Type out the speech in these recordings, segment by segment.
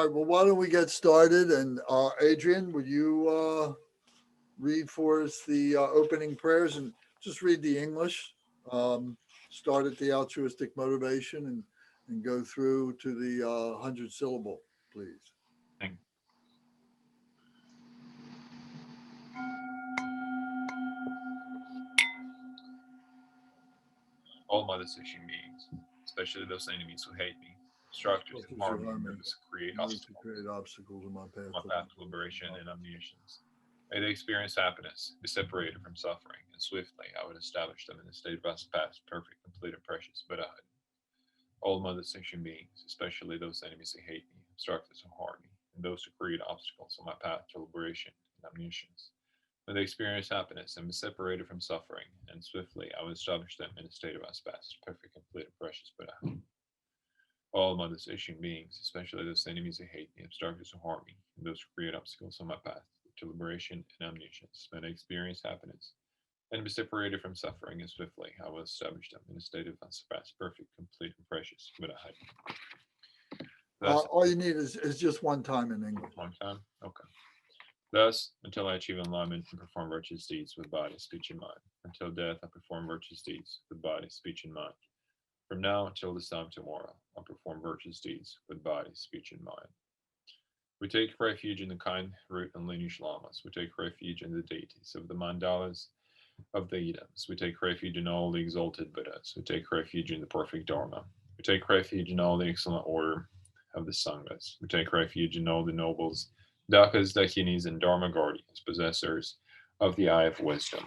All right, well, why don't we get started? And Adrian, would you read for us the opening prayers and just read the English? Start at the altruistic motivation and go through to the 100 syllable, please. Thank all mother searching beings, especially those enemies who hate me, structures who harm me, and those who create Those who obstacles create obstacles in my on my path. path to liberation and omniscience. May they experience happiness, be separated from suffering, and swiftly I would establish them in a state of past, perfect, complete, and precious Buddhahood. All mother searching beings, especially those enemies who hate me, obstructors who harm me, and those who create obstacles on my path to liberation and omniscience. When they experience happiness and be separated from suffering, and swiftly I will establish them in a state of past, perfect, complete, and precious Buddha. All mother searching beings, especially those enemies who hate me, obstructors who harm me, and those who create obstacles on my path to liberation and omniscience, when they experience happiness and be separated from suffering, and swiftly I will establish them in a state of unsurpassed, perfect, complete, and precious Buddha. Thus, All you need is just one time in English. one time? Okay. Thus, until I achieve enlightenment and perform virtuous deeds with body, speech, and mind. Until death, I perform virtuous deeds with body, speech, and mind. From now until this time tomorrow, I perform virtuous deeds with body, speech, and mind. We take refuge in the kind root and lineage lamas. We take refuge in the deities of the mandalas of the Edams. We take refuge in all the exalted Buddhas. We take refuge in the perfect Dharma. We take refuge in all the excellent order of the Sanghas. We take refuge in all the nobles, Dakas, Dakinis, and Dharma guardians, possessors of the eye of wisdom.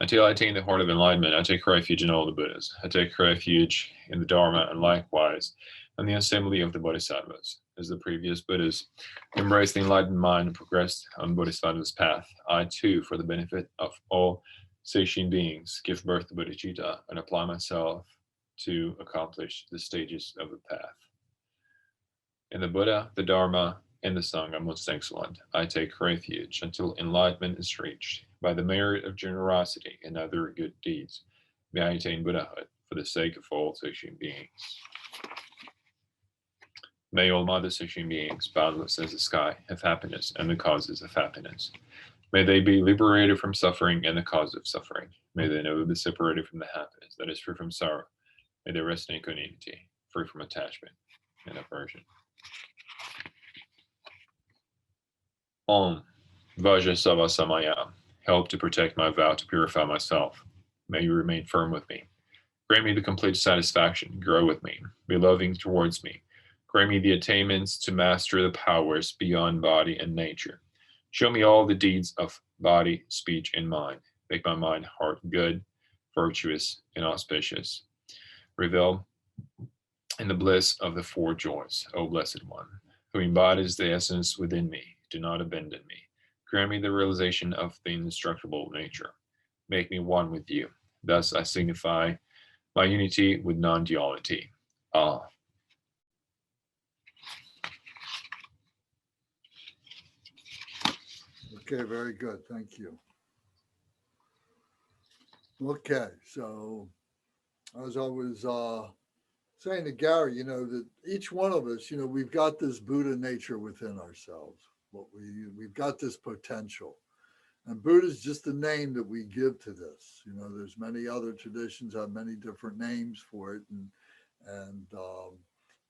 Until I attain the heart of enlightenment, I take refuge in all the Buddhas. I take refuge in the Dharma, and likewise in the assembly of the Bodhisattvas. As the previous Buddhas embraced the enlightened mind and progressed on Bodhisattva's path, I too, for the benefit of all sentient beings, give birth to bodhicitta and apply myself to accomplish the stages of the path. In the Buddha, the Dharma, and the Sangha most excellent, I take refuge until enlightenment is reached. By the merit of generosity and other good deeds, may I attain Buddhahood for the sake of all sentient beings. May all mother sentient beings, boundless as the sky, have happiness and the causes of happiness. May they be liberated from suffering and the cause of suffering. May they never be separated from the happiness that is free from sorrow. May they rest in equanimity, free from attachment and aversion. Om Vajra Sava Samaya. Help to protect my vow to purify myself. May you remain firm with me. Grant me the complete satisfaction. Grow with me. Be loving towards me. Grant me the attainments to master the powers beyond body and nature. Show me all the deeds of body, speech, and mind. Make my mind, heart good, virtuous, and auspicious. Reveal in the bliss of the four joys, O Blessed One, who embodies the essence within me. Do not abandon me. Grant me the realization of the indestructible nature. Make me one with you. Thus I signify my unity with non-duality. Ah. Okay, very good. Thank you. Okay, so as I was saying to Gary, that each one of us, we've got this Buddha nature within ourselves. We've got this potential. And Buddha is just a name that we give to this. There's many other traditions have many different names for it. And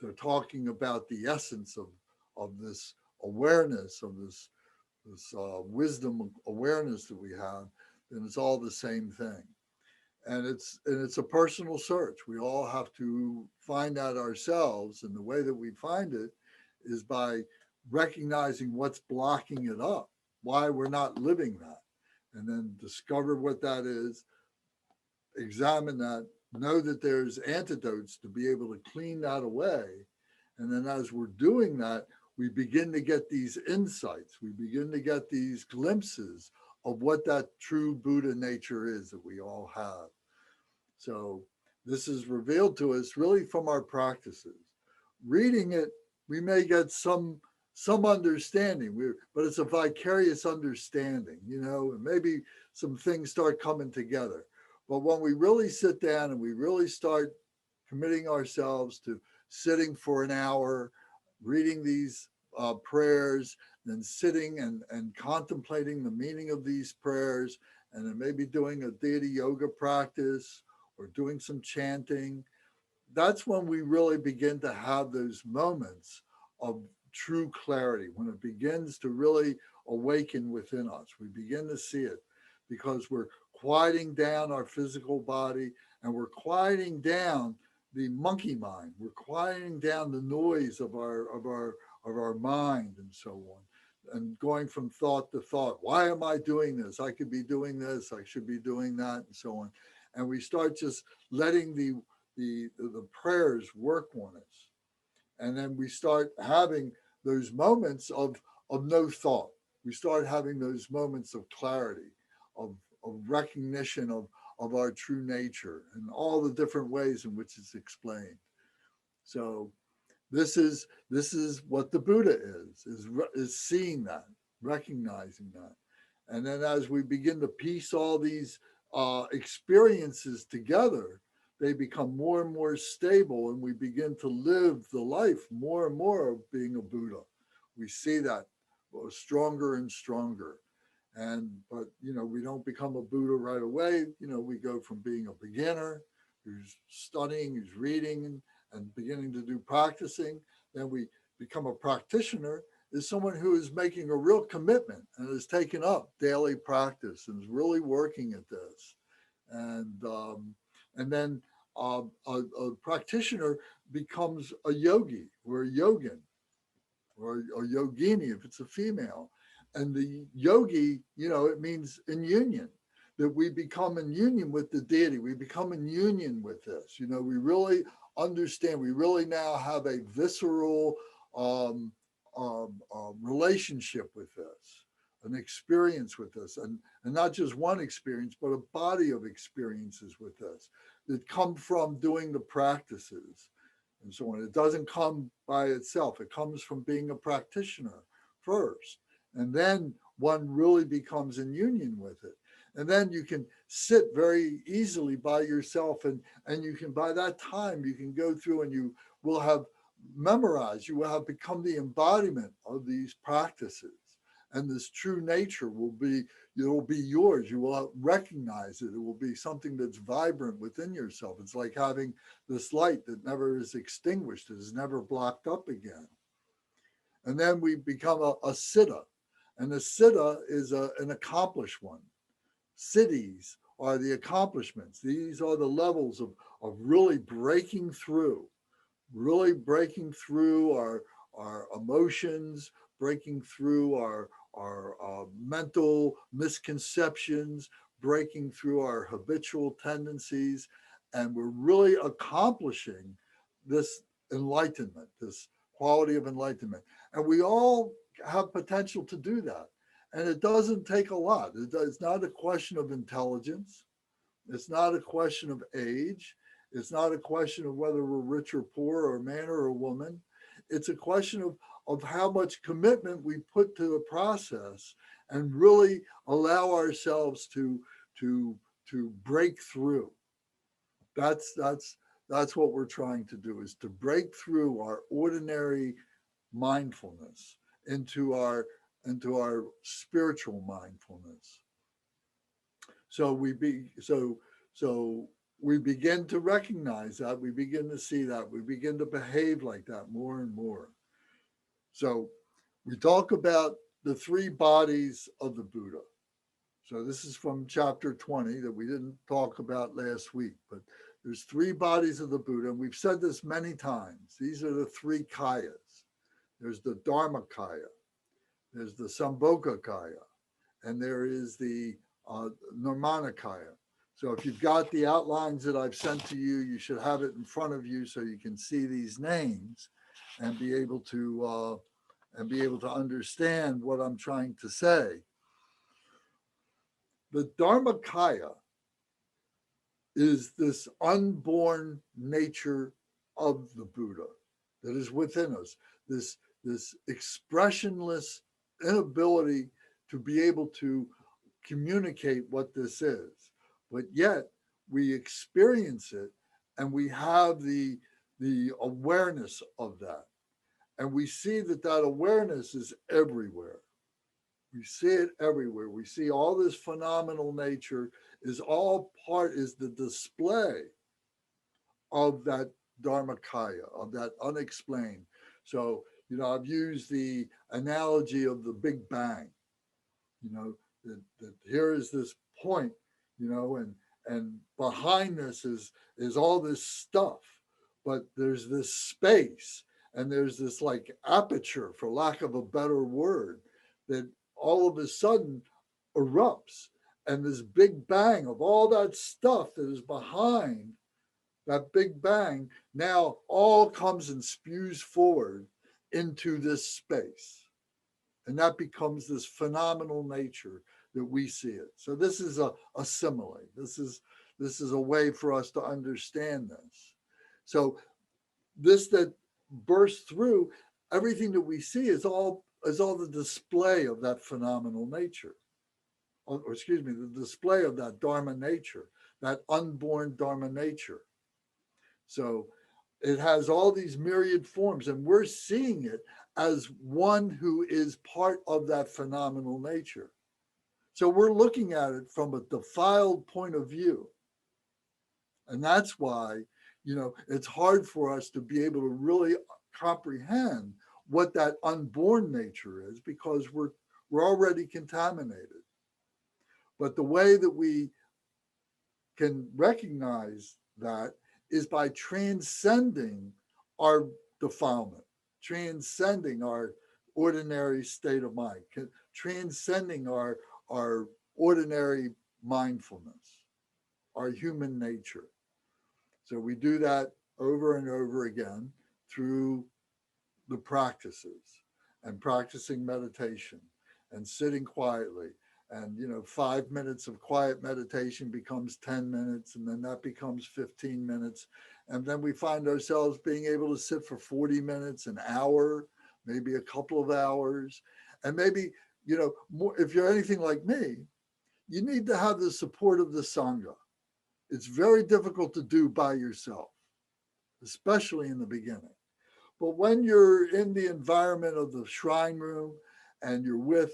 they're talking about the essence of this awareness, of this wisdom awareness that we have, and it's all the same thing. And it's a personal search. We all have to find that ourselves, and the way that we find it is by recognizing what's blocking it up, why we're not living that, and then discover what that is, examine that, know that there's antidotes to be able to clean that away. And then as we're doing that, we begin to get these insights. We begin to get these glimpses of what that true Buddha nature is that we all have. So this is revealed to us really from our practices. Reading it, we may get some understanding, but it's a vicarious understanding, and maybe some things start coming together. But when we really sit down and we really start committing ourselves to sitting for an hour reading these prayers, then sitting and contemplating the meaning of these prayers, and then maybe doing a deity yoga practice or doing some chanting. That's when we really begin to have those moments of true clarity, when it begins to really awaken within us. We begin to see it because we're quieting down our physical body, and we're quieting down the monkey mind. We're quieting down the noise of our mind and so on, and going from thought to thought. Why am I doing this? I could be doing this. I should be doing that, and so on. And we start just letting the prayers work on us. And then we start having those moments of no thought. We start having those moments of clarity, of recognition of our true nature and all the different ways in which it's explained. So this is what the Buddha is seeing that, recognizing that. And then as we begin to piece all these experiences together, they become more and more stable, and we begin to live the life more and more of being a Buddha. We see that stronger and stronger. But we don't become a Buddha right away. We go from being a beginner who's studying, who's reading and beginning to do practicing. Then we become a practitioner, is someone who is making a real commitment and has taken up daily practice and is really working at this. And then a practitioner becomes a yogi or a yogin or a yogini if it's a female. And the yogi, it means in union, that we become in union with the deity. We become in union with this. We really understand. We really now have a visceral relationship with this, an experience with this, and not just one experience, but a body of experiences with this that come from doing the practices and so on. It doesn't come by itself. It comes from being a practitioner first. And then one really becomes in union with it. And then you can sit very easily by yourself, and you can, by that time, you can go through and you will have memorized, you will have become the embodiment of these practices. And this true nature will be yours. You will recognize it. It will be something that's vibrant within yourself. It's like having this light that never is extinguished, it is never blocked up again. And then we become a siddha. And the siddha is an accomplished one. Siddhis are the accomplishments. These are the levels of really breaking through our emotions, breaking through our mental misconceptions, breaking through our habitual tendencies. And we're really accomplishing this enlightenment, this quality of enlightenment. And we all have potential to do that. And it doesn't take a lot. It's not a question of intelligence. It's not a question of age. It's not a question of whether we're rich or poor or a man or a woman. It's a question of how much commitment we put to the process and really allow ourselves to break through. That's what we're trying to do, is to break through our ordinary mindfulness into our spiritual mindfulness. So we begin to recognize that, we begin to see that, we begin to behave like that more and more. So we talk about the three bodies of the Buddha. So this is from chapter 20 that we didn't talk about last week, but there's three bodies of the Buddha, and we've said this many times. These are the three kayas. There's the Dharmakaya, there's the Sambhogakaya, and there is the Nirmanakaya. So if you've got the outlines that I've sent to you, you should have it in front of you so you can see these names and be able to understand what I'm trying to say. The Dharmakaya is this unborn nature of the Buddha that is within us, this expressionless inability to be able to communicate what this is. But yet we experience it, and we have the awareness of that. And we see that that awareness is everywhere. We see it everywhere. We see all this phenomenal nature is all part, is the display of that Dharmakaya, of that unexplained. So, I've used the analogy of the Big Bang, that here is this point, and behind this is all this stuff, but there's this space and there's this like aperture, for lack of a better word, that all of a sudden erupts, and this big bang of all that stuff that is behind that big bang now all comes and spews forward into this space, and that becomes this phenomenal nature that we see it. So this is a simile. This is a way for us to understand this. So this that bursts through everything that we see is all the display of that phenomenal nature, or excuse me, the display of that Dharma nature, that unborn Dharma nature. So it has all these myriad forms, and we're seeing it as one who is part of that phenomenal nature. So we're looking at it from a defiled point of view. And that's why, it's hard for us to be able to really comprehend what that unborn nature is, because we're already contaminated. But the way that we can recognize that is by transcending our defilement, transcending our ordinary state of mind, transcending our ordinary mindfulness, our human nature. So we do that over and over again through the practices, and practicing meditation and sitting quietly. And 5 minutes of quiet meditation becomes 10 minutes, and then that becomes 15 minutes. And then we find ourselves being able to sit for 40 minutes, an hour, maybe a couple of hours. And maybe, more, if you're anything like me, you need to have the support of the Sangha. It's very difficult to do by yourself, especially in the beginning. But when you're in the environment of the shrine room and you're with,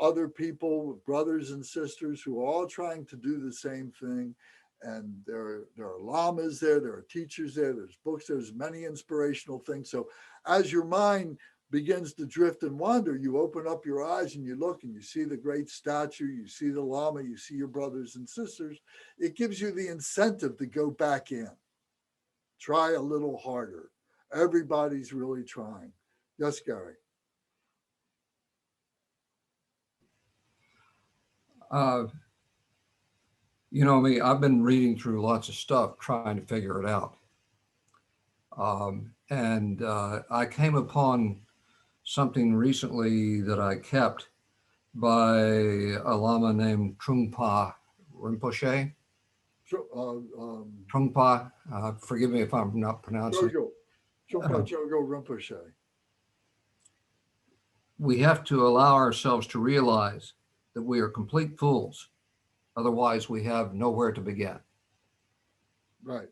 other people, brothers and sisters who are all trying to do the same thing, and there are lamas there are teachers there's books, there's many inspirational things. So as your mind begins to drift and wander, you open up your eyes and you look and you see the great statue, you see the lama, you see your brothers and sisters. It gives you the incentive to go back in. Try a little harder. Everybody's really trying. Yes, Gary. You know me, I've been reading through lots of stuff trying to figure it out. And I came upon something recently that I kept by a lama named Trungpa Rinpoche. Trungpa, forgive me if I'm not pronouncing it. Trungpa Chogo Rinpoche. We have to allow ourselves to realize that we are complete fools. Otherwise, we have nowhere to begin. Right.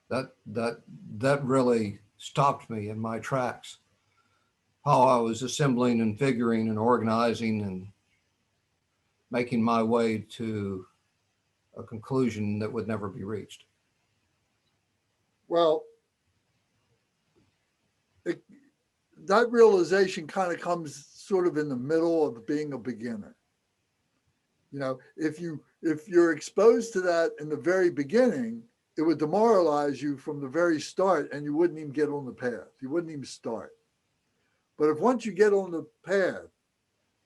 That really stopped me in my tracks. How I was assembling and figuring and organizing and making my way to a conclusion that would never be reached. Well, that realization kind of comes sort of in the middle of being a beginner. If you're exposed to that in the very beginning, it would demoralize you from the very start, and you wouldn't even get on the path. You wouldn't even start. But if once you get on the path,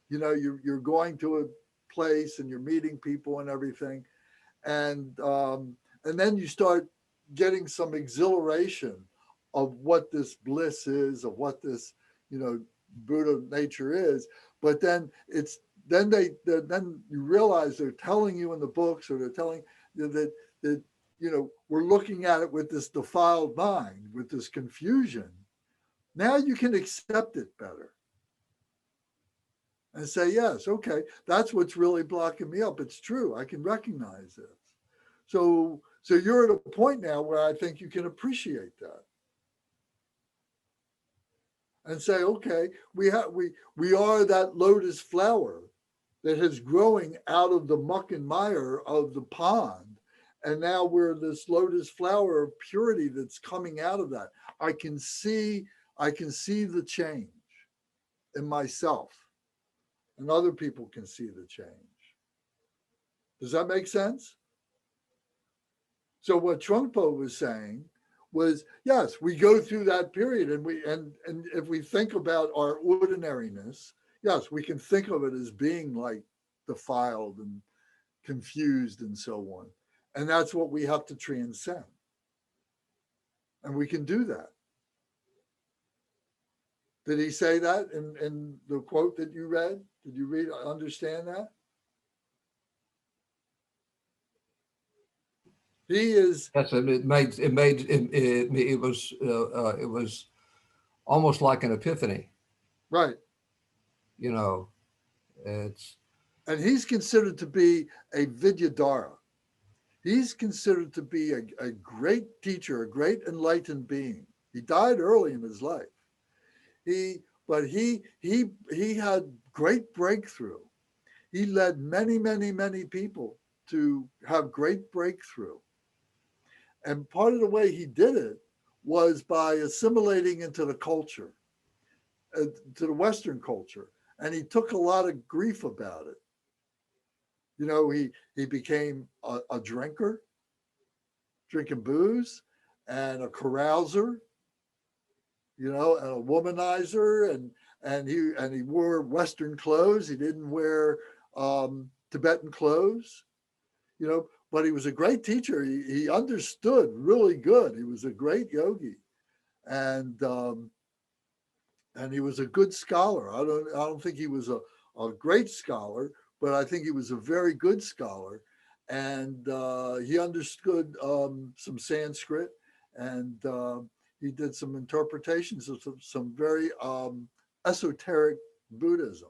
you're going to a place and you're meeting people and everything, and then you start getting some exhilaration of what this bliss is, of what this Buddha nature is. But then then you realize they're telling you in the books, or they're telling you that we're looking at it with this defiled mind, with this confusion. Now you can accept it better and say, yes, okay, that's what's really blocking me up. It's true. I can recognize this. So you're at a point now where I think you can appreciate that. and say, okay, we are that lotus flower that is growing out of the muck and mire of the pond. And now we're this lotus flower of purity that's coming out of that. I can see the change in myself, and other people can see the change. Does that make sense? So what Trungpa was saying was, yes, we go through that period, and if we think about our ordinariness, yes, we can think of it as being like defiled and confused and so on. And that's what we have to transcend. And we can do that. Did he say that in the quote that you read? Did you understand that? He is. Yes, it was almost like an epiphany. Right. You know, it's. And he's considered to be a Vidyadhara. He's considered to be a great teacher, a great enlightened being. He died early in his life. But he had great breakthrough. He led many, many, many people to have great breakthrough. And part of the way he did it was by assimilating into the culture, to the Western culture. And he took a lot of grief about it. You know, he became a drinker, drinking booze, and a carouser, you know, and a womanizer, and he wore Western clothes. He didn't wear Tibetan clothes, you know, but he was a great teacher. He understood really good. He was a great yogi, and he was a good scholar. I don't think he was a great scholar, but I think he was a very good scholar, and he understood some Sanskrit, and he did some interpretations of some very esoteric Buddhism.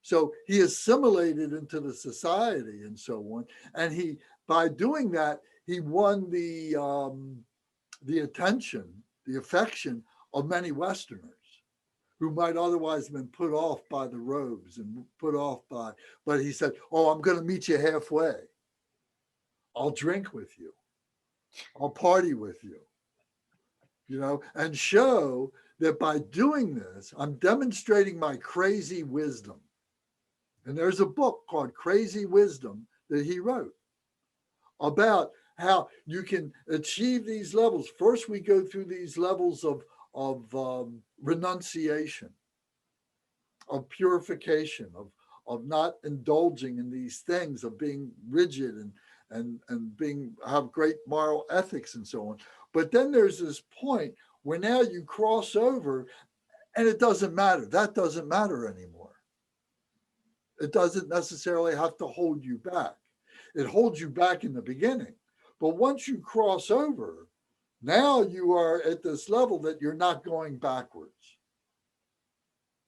So he assimilated into the society and so on, and by doing that, he won the attention, the affection of many Westerners who might otherwise have been put off by the robes and put off by, but he said, oh, I'm going to meet you halfway. I'll drink with you. I'll party with you, you know, and show that by doing this, I'm demonstrating my crazy wisdom. And there's a book called Crazy Wisdom that he wrote about how you can achieve these levels. First, we go through these levels of renunciation, of purification, of not indulging in these things, of being rigid and have great moral ethics and so on. But then there's this point where now you cross over and it doesn't matter. That doesn't matter anymore. It doesn't necessarily have to hold you back. It holds you back in the beginning. But once you cross over, now you are at this level that you're not going backwards.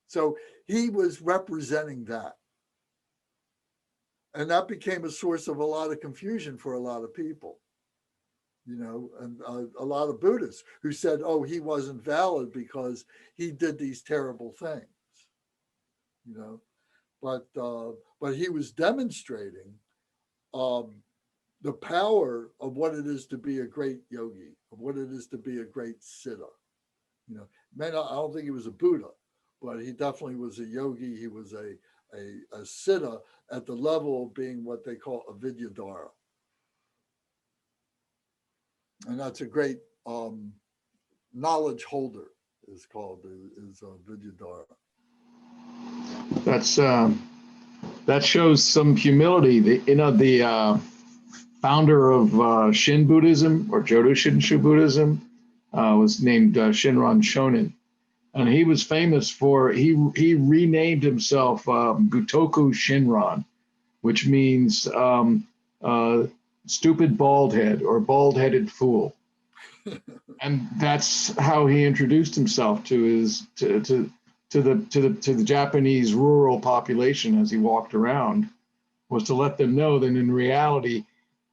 So he was representing that. And that became a source of a lot of confusion for a lot of people, you know, and a lot of Buddhists who said, oh, he wasn't valid because he did these terrible things, you know. But he was demonstrating the power of what it is to be a great yogi, of what it is to be a great siddha. You know, I don't think he was a Buddha, but he definitely was a yogi. He was a siddha at the level of being what they call a Vidyadhara. And that's a great knowledge holder is called, is Vidyadhara. That shows some humility. The founder of Shin Buddhism, or Jodo Shinshu Buddhism, was named Shinran Shonin, and he was famous for he renamed himself Gutoku Shinran, which means stupid bald head or bald-headed fool, and that's how he introduced himself to the Japanese rural population as he walked around, was to let them know that in reality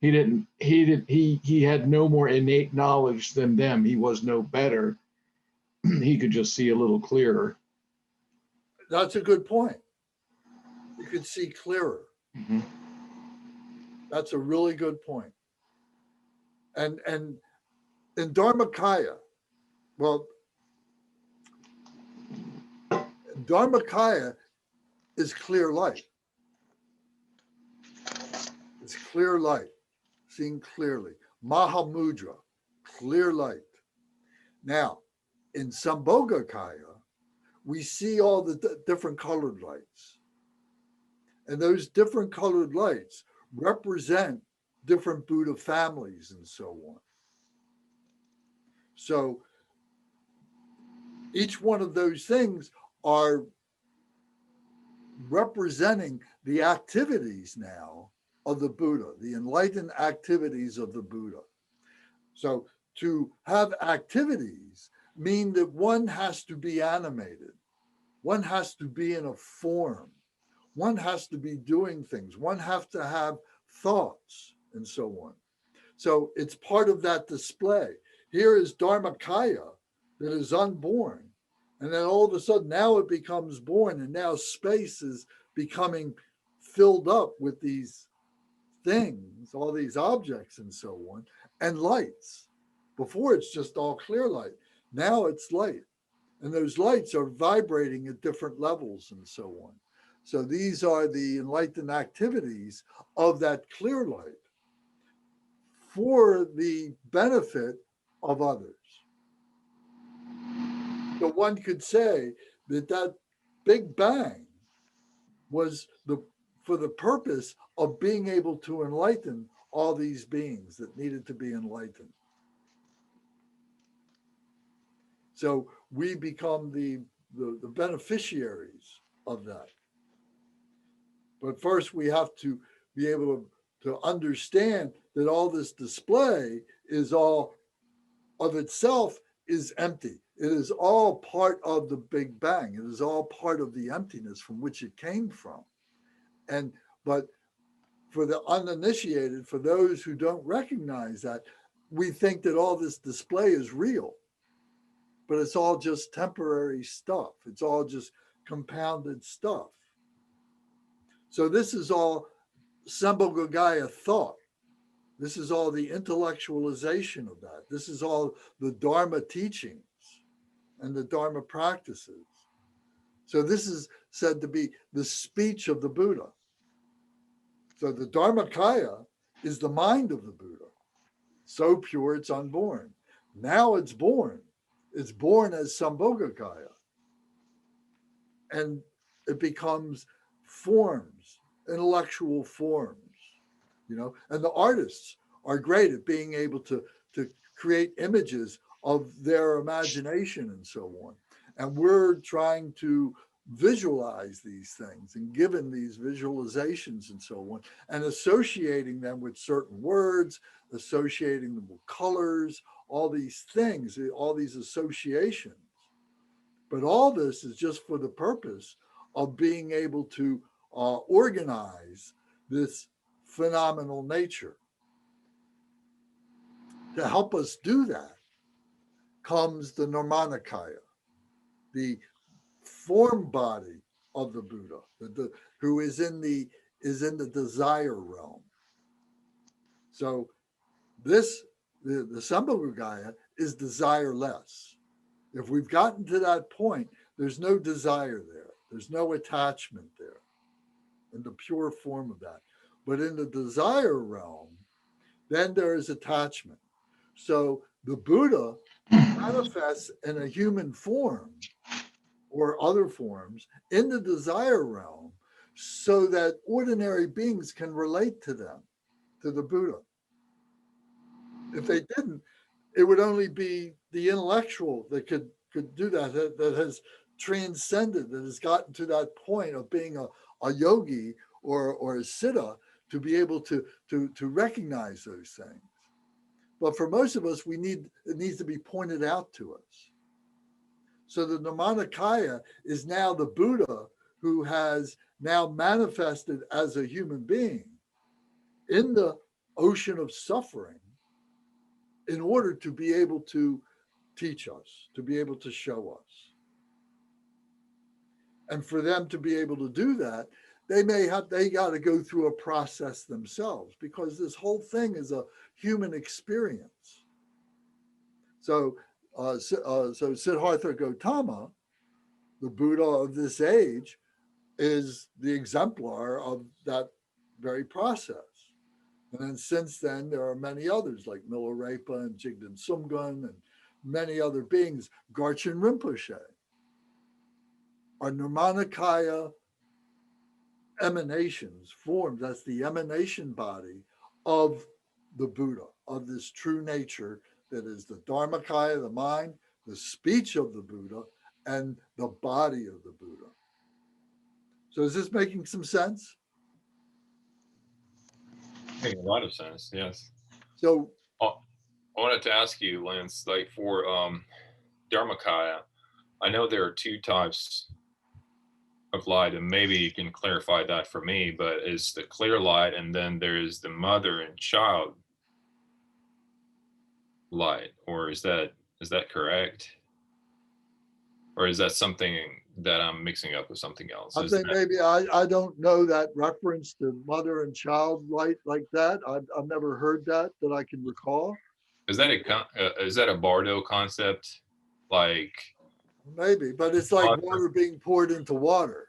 he had no more innate knowledge than them. He was no better. he could just see a little clearer. That's a good point. You could see clearer. Mhm. That's a really good point. And in Dharmakaya, well, Dharmakaya is clear light. It's clear light, seeing clearly. Mahamudra, clear light. Now, in Sambhogakaya, we see all the different colored lights. And those different colored lights represent different Buddha families and so on. So each one of those things are representing the activities now of the Buddha, the enlightened activities of the Buddha. So to have activities mean that one has to be animated. One has to be in a form. One has to be doing things. One has to have thoughts and so on. So it's part of that display. Here is Dharmakaya that is unborn. And then all of a sudden now it becomes born, and now space is becoming filled up with these things, all these objects and so on, and lights. Before it's just all clear light. Now it's light. And those lights are vibrating at different levels and so on. So these are the enlightened activities of that clear light for the benefit of others. So one could say that that Big Bang was for the purpose of being able to enlighten all these beings that needed to be enlightened. So we become the beneficiaries of that. But first we have to be able to understand that all this display is all of itself is empty. It is all part of the Big Bang. It is all part of the emptiness from which it came from. But for the uninitiated, for those who don't recognize that, we think that all this display is real, but it's all just temporary stuff. It's all just compounded stuff. So this is all Sambhogakaya thought. This is all the intellectualization of that. This is all the Dharma teachings and the Dharma practices. So this is said to be the speech of the Buddha. So the Dharmakaya is the mind of the Buddha. So pure it's unborn. Now it's born. It's born as Sambhogakaya. And it becomes forms, intellectual forms, and the artists are great at being able to create images of their imagination and so on. And we're trying to visualize these things and given these visualizations and so on, and associating them with certain words, associating them with colors, all these things, all these associations. But all this is just for the purpose of being able to organize this phenomenal nature. To help us do that comes the Nirmanakaya, the form body of the Buddha, who is in the desire realm. So the Sambhogakaya is desireless. If we've gotten to that point, there's no desire there. There's no attachment there in the pure form of that. But in the desire realm, then there is attachment. So the Buddha manifests in a human form or other forms in the desire realm so that ordinary beings can relate to them, to the Buddha. If they didn't, it would only be the intellectual that could do that has transcended, that has gotten to that point of being a yogi or a siddha to be able to recognize those things. But for most of us, it needs to be pointed out to us. So the Nirmanakaya is now the Buddha who has now manifested as a human being in the ocean of suffering in order to be able to teach us, to be able to show us. And for them to be able to do that, they got to go through a process themselves, because this whole thing is a human experience. So Siddhartha Gautama, the Buddha of this age, is the exemplar of that very process. And then since then, there are many others like Milarepa and Jigdan Sumgun and many other beings. Garchen Rinpoche are Nirmanakaya emanations, formed. That's the emanation body of the Buddha, of this true nature that is the Dharmakaya, the mind, the speech of the Buddha, and the body of the Buddha. So is this making some sense? Making a lot of sense, yes. So I wanted to ask you, Lance, like for Dharmakaya, I know there are two types of light, and maybe you can clarify that for me, but is the clear light, and then there's the mother and child light, or is that correct? Or is that something that I'm mixing up with something else? I think maybe I don't know that reference to mother and child light like that. I've never heard that I can recall. Is that a Bardo concept? Like maybe, but it's like water being poured into water.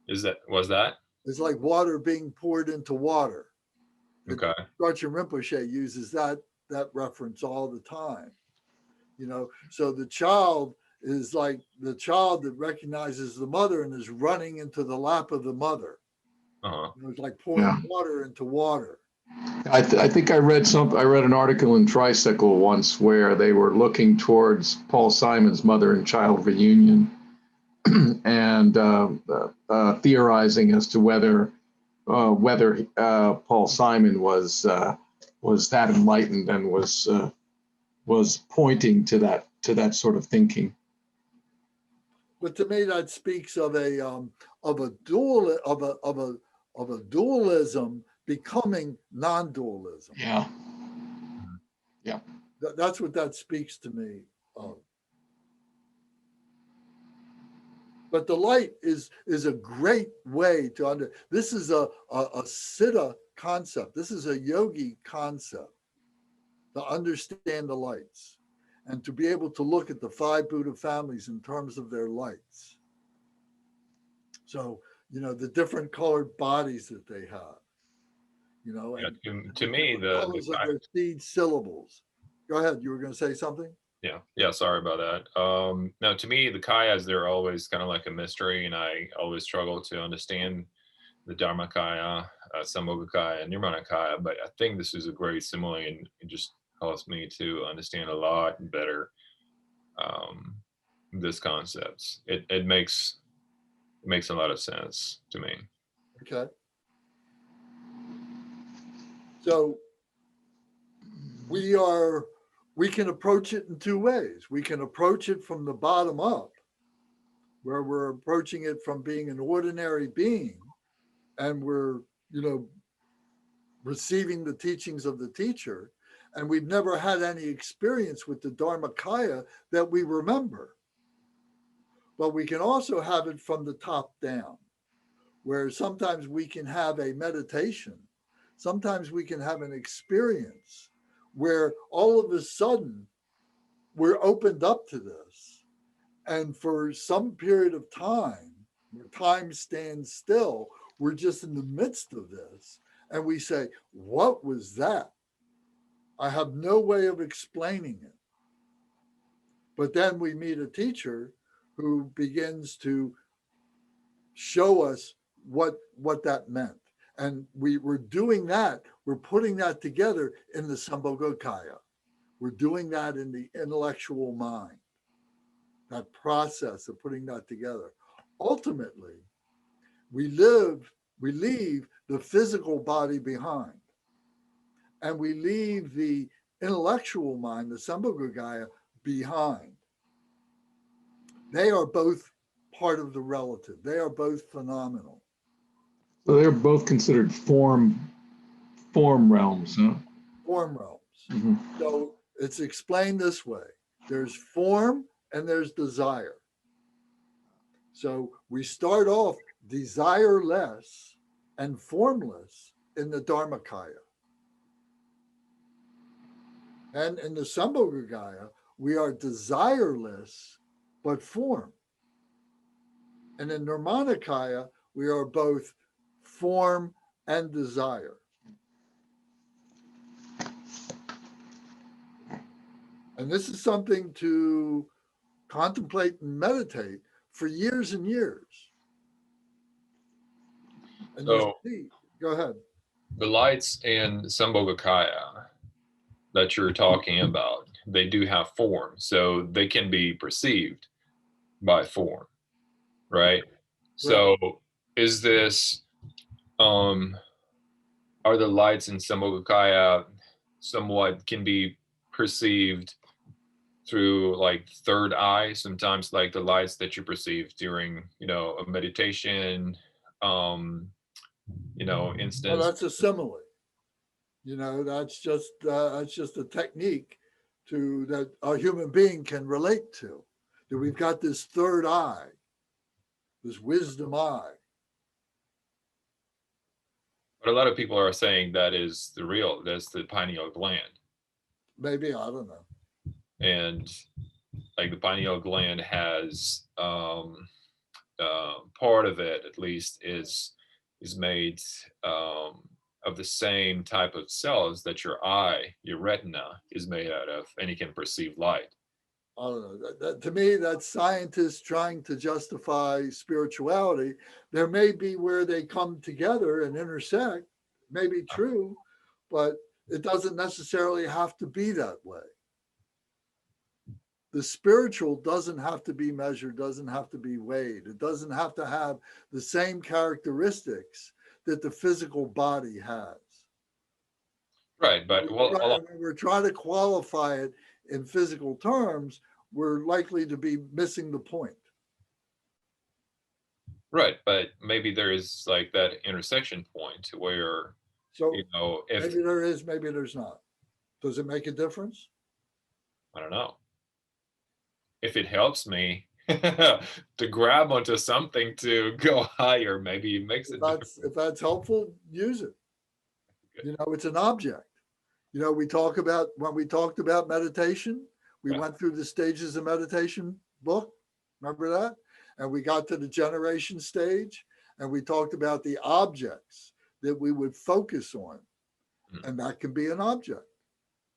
Was that? It's like water being poured into water. Okay. Garchen Rinpoche uses that reference all the time. You know, so the child is like the child that recognizes the mother and is running into the lap of the mother. Uh-huh. You know, it's like pouring water into water. I think I read an article in Tricycle once where they were looking towards Paul Simon's mother and child reunion and theorizing as to whether Paul Simon was that enlightened and was pointing to that sort of thinking. But to me, that speaks of a dualism becoming non-dualism. Yeah. Yeah. That's what that speaks to me of. But the light is a great way to this is a siddha concept. This is a yogi concept to understand the lights and to be able to look at the 5 Buddha families in terms of their lights. So, you know, the different colored bodies that they have, you know, yeah, and to me, the colors of their seed syllables. Go ahead. You were going to say something? Yeah. Sorry about that. Now, to me, the Kayas, they're always kind of like a mystery, and I always struggle to understand the Dharmakaya, Sambhogakaya, and Nirmanakaya. But I think this is a great simile, and it just helps me to understand a lot better this concepts. It makes a lot of sense to me. Okay. So we can approach it in 2 ways. We can approach it from the bottom up, where we're approaching it from being an ordinary being, and we're, you know, receiving the teachings of the teacher, and we've never had any experience with the Dharmakaya that we remember. But we can also have it from the top down, where sometimes we can have a meditation, sometimes we can have an experience where all of a sudden we're opened up to this. And for some period of time, where time stands still, we're just in the midst of this. And we say, what was that? I have no way of explaining it. But then we meet a teacher who begins to show us what that meant. And we're doing that, we're putting that together in the Sambhogakaya. We're doing that in the intellectual mind, that process of putting that together. Ultimately, we leave the physical body behind, and we leave the intellectual mind, the Sambhogakaya, behind. They are both part of the relative. They are both phenomenal. So they're both considered form realms, huh? Form realms. Mm-hmm. So it's explained this way. There's form and there's desire. So we start off desireless and formless in the Dharmakaya. And in the Sambhogakaya, we are desireless but form. And in Nirmanakaya, we are both form and desire. And this is something to contemplate and meditate for years and years. And you So see, go ahead. the lights in Sambhogakaya that you're talking about, they do have form, so they can be perceived by form, right? So is this are the lights in Sambhogakaya somewhat can be perceived through like third eye, sometimes like the lights that you perceive during, a meditation, Well, instance? that's a simile. That's just a technique that a human being can relate to. That we've got this third eye, this wisdom eye. But a lot of people are saying that's the pineal gland. Maybe, I don't know. And like the pineal gland has part of it at least is made of the same type of cells that your retina is made out of, and you can perceive light. I don't know. That, to me, that's scientists trying to justify spirituality. There may be where they come together and intersect, may be true, but it doesn't necessarily have to be that way. The spiritual doesn't have to be measured, doesn't have to be weighed. It doesn't have to have the same characteristics that the physical body has. Right, but When we're trying to qualify it in physical terms, we're likely to be missing the point. right, but maybe there is like that intersection point where, So if maybe there is, maybe there's not. Does it make a difference? I don't know, if it helps me to grab onto something to go higher, maybe it makes it. If that's helpful, use it. It's an object. When we talked about meditation, we went through the stages of meditation book. Remember that? And we got to the generation stage, and we talked about the objects that we would focus on. And that can be an object,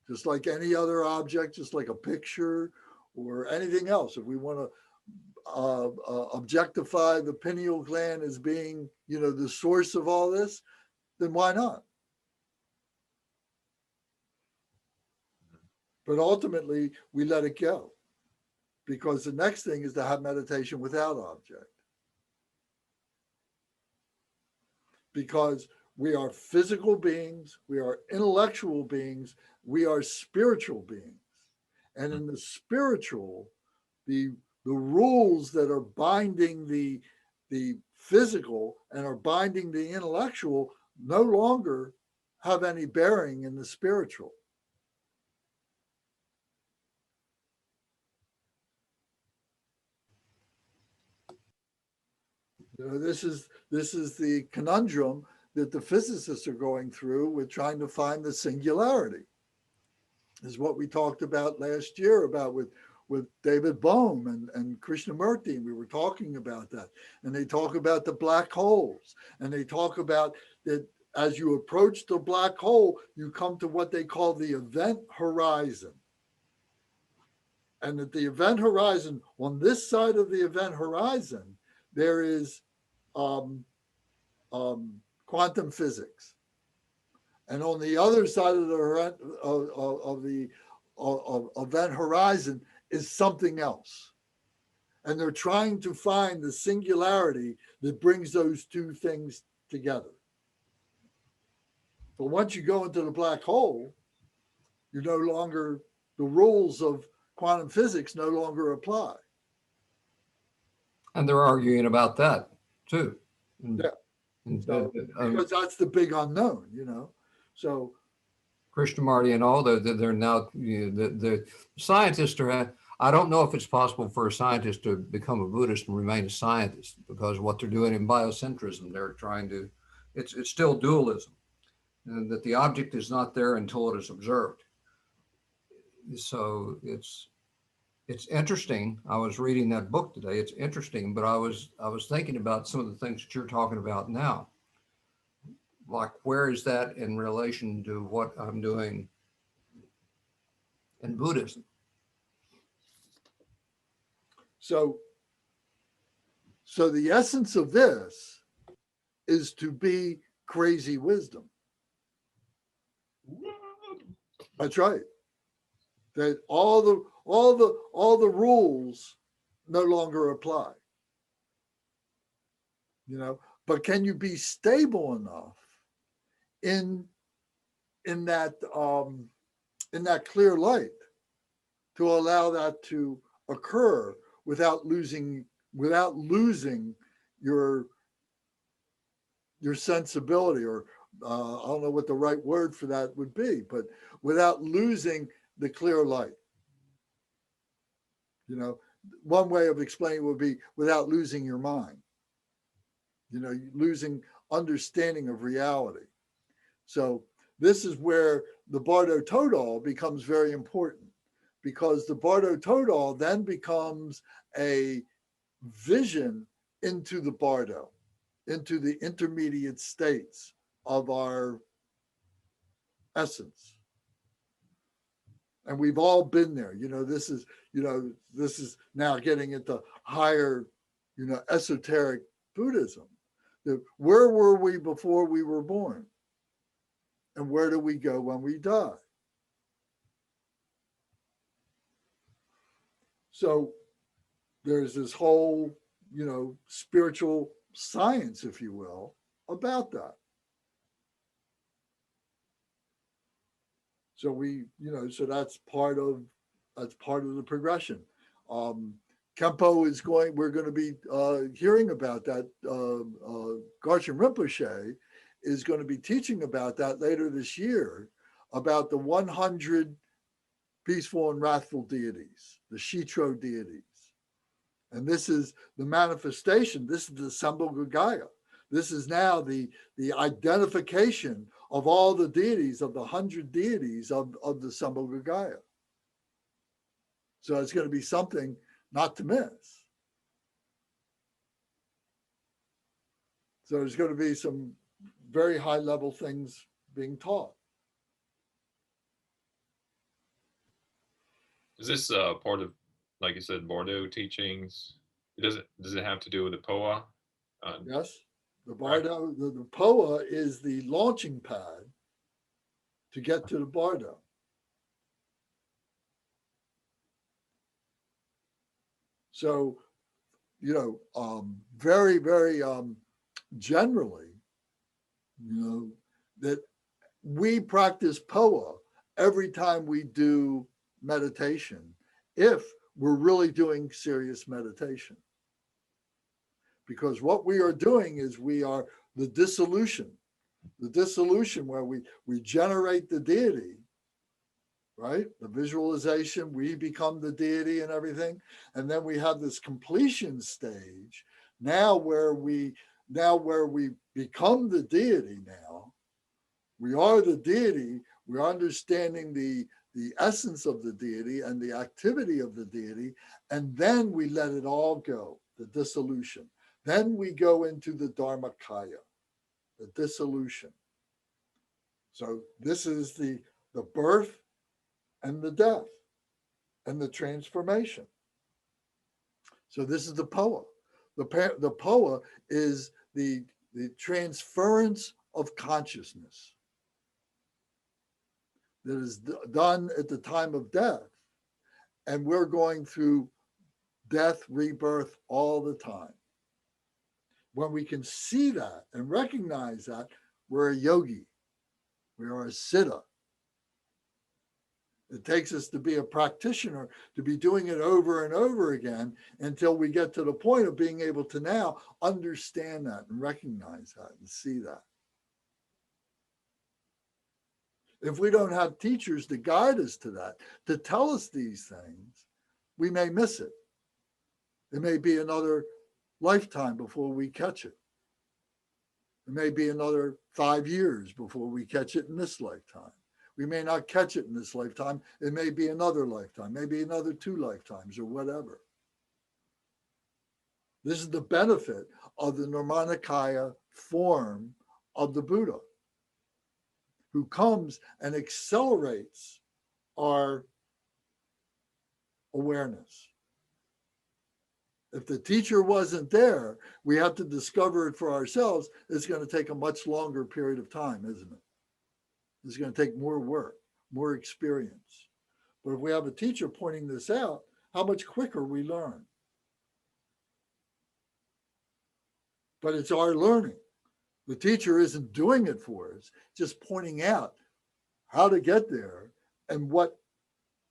just like any other object, just like a picture or anything else. If we want to objectify the pineal gland as being, the source of all this, then why not? But ultimately, we let it go, because the next thing is to have meditation without object. Because we are physical beings, we are intellectual beings, we are spiritual beings. And in the spiritual, the rules that are binding the physical and are binding the intellectual no longer have any bearing in the spiritual. This is the conundrum that the physicists are going through with trying to find the singularity. This is what we talked about last year about with David Bohm and Krishnamurti, and we were talking about that. And they talk about the black holes, and they talk about that as you approach the black hole, you come to what they call the event horizon. And at the event horizon, on this side of the event horizon, there is quantum physics, and on the other side of the event horizon is something else, and they're trying to find the singularity that brings those two things together. But once you go into the black hole, you no longer, the rules of quantum physics no longer apply. And they're arguing about that too. Yeah. Because that's the big unknown, So Krishnamurti and all they're now, the scientists are, I don't know if it's possible for a scientist to become a Buddhist and remain a scientist, because what they're doing in biocentrism, they're trying to, it's still dualism, and that the object is not there until it is observed. So it's interesting. I was reading that book today. It's interesting, but I was thinking about some of the things that you're talking about now. Like, where is that in relation to what I'm doing in Buddhism? So the essence of this is to be crazy wisdom. That's right. That all the rules no longer apply. You know, but can you be stable enough in that clear light to allow that to occur without losing your sensibility, or I don't know what the right word for that would be, but without losing the clear light. You know, one way of explaining it would be without losing your mind. You know, losing understanding of reality. So this is where the Bardo Todal becomes very important, because the Bardo Todal then becomes a vision into the Bardo, into the intermediate states of our essence. And we've all been there. You know, this is now getting into higher, esoteric Buddhism. Where were we before we were born? And where do we go when we die? So there's this whole, spiritual science, if you will, about that. So so that's part of the progression. Kempo we're going to be hearing about that. Garshan Rinpoche is going to be teaching about that later this year, about the 100 peaceful and wrathful deities, the Shitro deities. And this is the manifestation. This is the Sambhogagaya. This is now the identification of all the deities, of the 100 deities of the Sambhogagaya. So it's going to be something not to miss. So there's going to be some very high level things being taught. Is this part of, like you said, Bordeaux teachings? Does it have to do with the POA? Yes, the Bardo, the POA is the launching pad to get to the Bardo. So, very, very generally, that we practice POA every time we do meditation, if we're really doing serious meditation. Because what we are doing is we are the dissolution where we generate the deity, right? The visualization, we become the deity and everything. And then we have this completion stage now where we become the deity now. We are the deity. We're understanding the essence of the deity and the activity of the deity. And then we let it all go, the dissolution. Then we go into the Dharmakaya, the dissolution. So this is the birth and the death and the transformation. So this is the POA. The POA is the transference of consciousness that is done at the time of death. And we're going through death, rebirth all the time. When we can see that and recognize that, we're a yogi. We are a siddha. It takes us to be a practitioner, to be doing it over and over again until we get to the point of being able to now understand that and recognize that and see that. If we don't have teachers to guide us to that, to tell us these things, we may miss it. It may be another lifetime before we catch it. It may be another 5 years before we catch it in this lifetime. We may not catch it in this lifetime. It may be another lifetime, maybe another 2 lifetimes or whatever. This is the benefit of the Nirmanakaya form of the Buddha, who comes and accelerates our awareness. If the teacher wasn't there, we have to discover it for ourselves. It's going to take a much longer period of time, isn't it? It's going to take more work, more experience. But if we have a teacher pointing this out, how much quicker we learn. But it's our learning. The teacher isn't doing it for us, just pointing out how to get there and what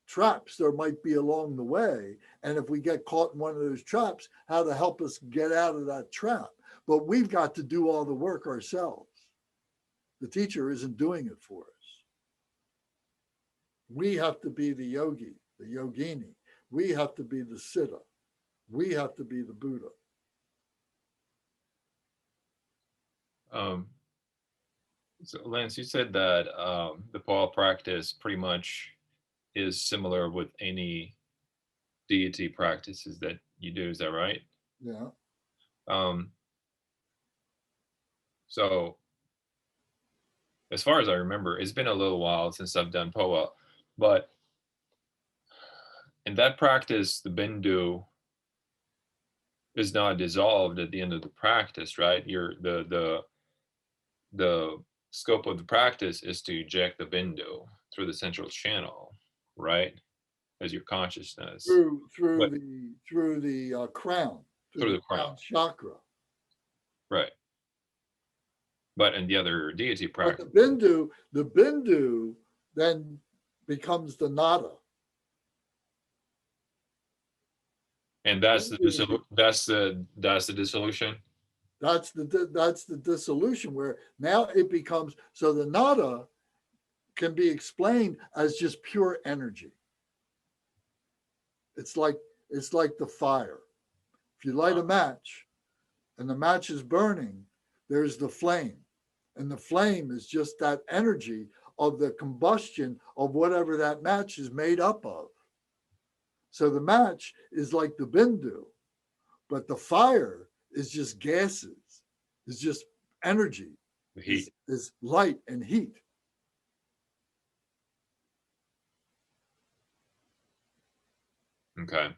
traps there might be along the way. And if we get caught in one of those traps, how to help us get out of that trap. But we've got to do all the work ourselves. The teacher isn't doing it for us. We have to be the yogi, the yogini. We have to be the siddha. We have to be the Buddha. So Lance, you said that the Paul practice pretty much is similar with any deity practices that you do. Is that right? Yeah. So as far as I remember, it's been a little while since I've done POA, but in that practice, the bindu is not dissolved at the end of the practice, right? The scope of the practice is to eject the bindu through the central channel, right? As your consciousness Through But- the crown, through the crown, chakra. right? But in the other deity But practice, the bindu then becomes the nada. and that's the dissolution. That's the dissolution, where now it becomes, so the nada can be explained as just pure energy. It's like the fire. If you light a match and the match is burning, there's the flame. And the flame is just that energy of the combustion of whatever that match is made up of. So the match is like the bindu, but the fire is just gases, is just energy, The heat. is light and heat. Okay.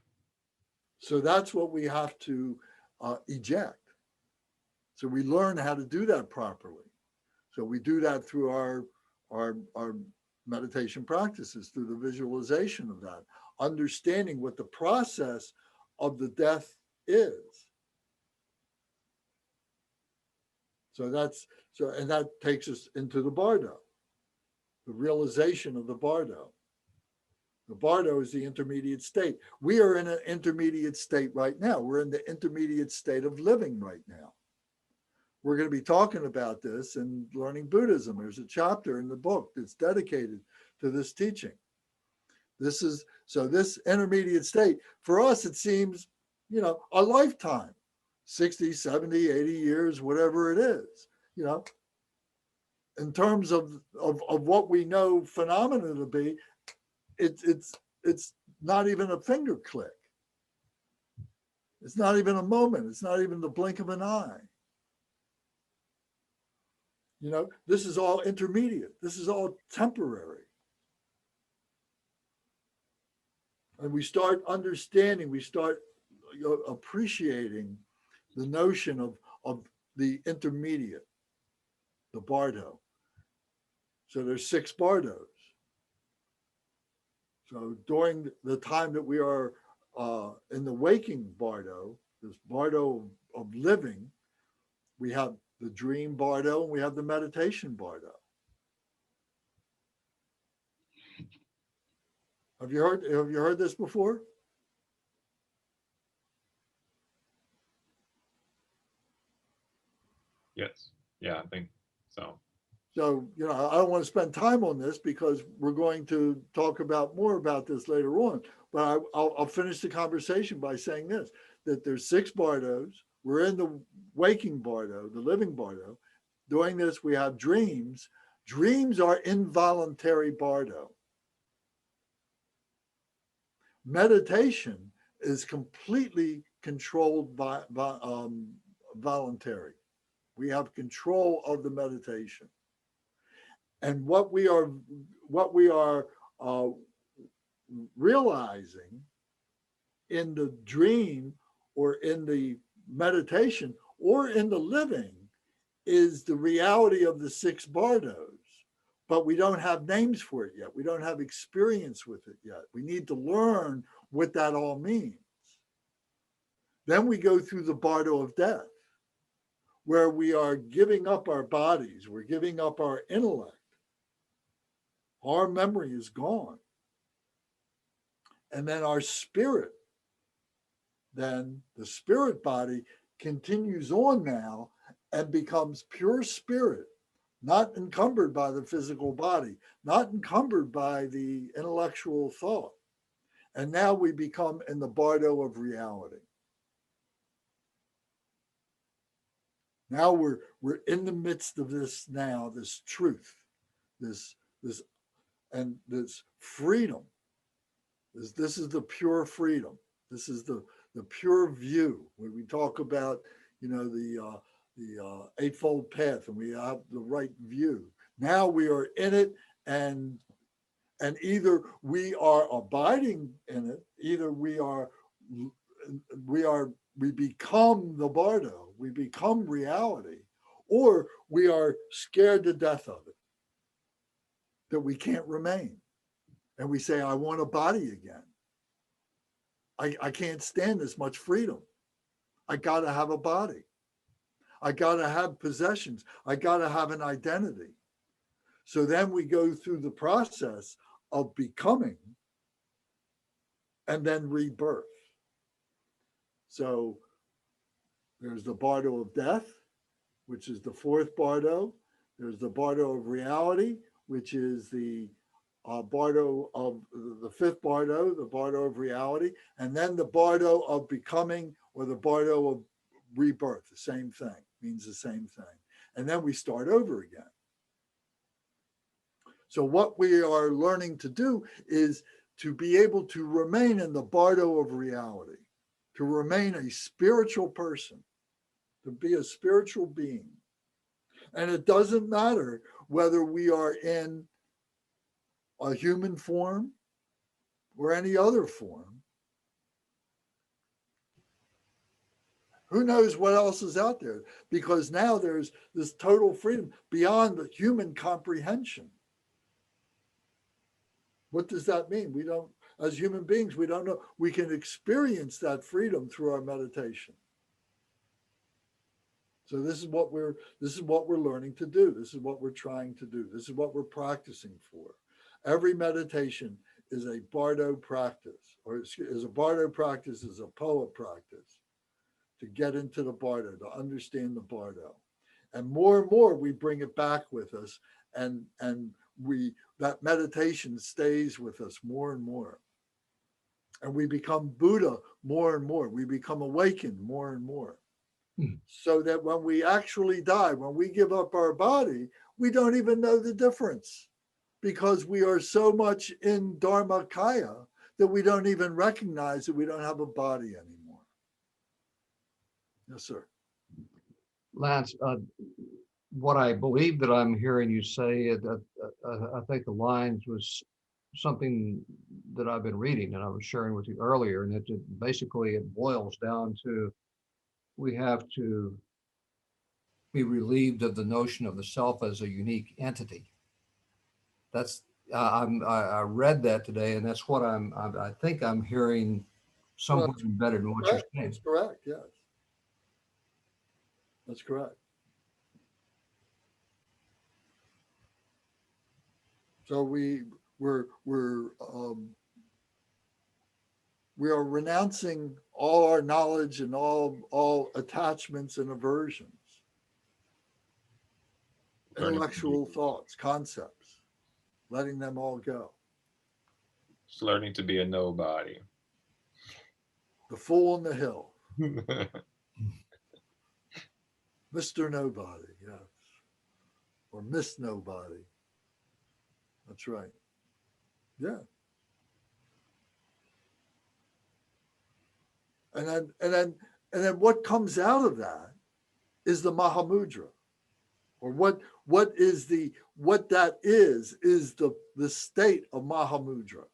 So that's what we have to eject. So we learn how to do that properly. So we do that through our meditation practices, through the visualization of that, understanding what the process of the death is. And that takes us into the bardo, the realization of the bardo. The bardo is the intermediate state. We are in an intermediate state right now. We're in the intermediate state of living right now. We're going to be talking about this and learning Buddhism. There's a chapter in the book that's dedicated to this teaching. This intermediate state, for us, it seems, a lifetime, 60, 70, 80 years, whatever it is, in terms of what we know phenomena to be, it's not even a finger click. It's not even a moment. It's not even the blink of an eye. This is all intermediate. This is all temporary. And we start understanding, we start appreciating the notion of the intermediate, the bardo. So there's 6 bardos. So during the time that we are in the waking bardo, this bardo of living, we have the dream bardo and we have the meditation bardo. Have you heard this before? Yes. Yeah, I think so. So, you know, I don't want to spend time on this because we're going to talk about more about this later on. But I'll finish the conversation by saying this, that there's 6 bardos. We're in the waking bardo, the living bardo. Doing this, we have dreams. Dreams are involuntary bardo. Meditation is completely controlled by voluntary. We have control of the meditation. And what we are realizing in the dream or in the meditation or in the living is the reality of the 6 bardos, but we don't have names for it yet. We don't have experience with it yet. We need to learn what that all means. Then we go through the bardo of death, where we are giving up our bodies, we're giving up our intellect. Our memory is gone. And then our spirit, then the spirit body continues on now and becomes pure spirit, not encumbered by the physical body, not encumbered by the intellectual thought. And now we become in the bardo of reality. Now we're in the midst of this now, this truth, this freedom. This is the pure freedom. This is the pure view. When we talk about, you know, the Eightfold Path, and we have the right view. Now we are in it, and either we are abiding in it, either we become the bardo, we become reality, or we are scared to death of it, that we can't remain. And we say, I want a body again. I can't stand this much freedom. I got to have a body. I got to have possessions. I got to have an identity. So then we go through the process of becoming and then rebirth. So there's the bardo of death, which is the 4th bardo. There's the bardo of reality, which is the bardo of the 5th bardo, the bardo of reality, and then the bardo of becoming, or the bardo of rebirth, the same thing, means the same thing. And then we start over again. So what we are learning to do is to be able to remain in the bardo of reality, to remain a spiritual person, to be a spiritual being. And it doesn't matter whether we are in a human form or any other form. Who knows what else is out there? Because now there's this total freedom beyond the human comprehension. What does that mean? We don't, as human beings, we don't know. We can experience that freedom through our meditation. So this is what we're learning to do. This is what we're trying to do. This is what we're practicing for. Every meditation is a bardo practice, or is a bardo practice, is a poa practice, to get into the bardo, to understand the bardo. And more we bring it back with us, and that meditation stays with us more and more. And we become Buddha more and more. We become awakened more and more. So that when we actually die, when we give up our body, we don't even know the difference, because we are so much in Dharmakaya that we don't even recognize that we don't have a body anymore. Yes, sir. Lance, what I believe that I'm hearing you say, I think the lines was something that I've been reading and I was sharing with you earlier, and basically it boils down to, we have to be relieved of the notion of the self as a unique entity. That's I read that today, and that's what I think I'm hearing somewhere embedded in what you're saying. That's correct. Yes, that's correct. So we are renouncing all our knowledge and all attachments and aversions. intellectual thoughts, concepts, letting them all go. Just learning to be a nobody. The fool on the hill, Mr. Nobody, yes, or Miss Nobody. That's right. Yeah. And then what comes out of that is the Mahamudra, or what that is the state of Mahamudra.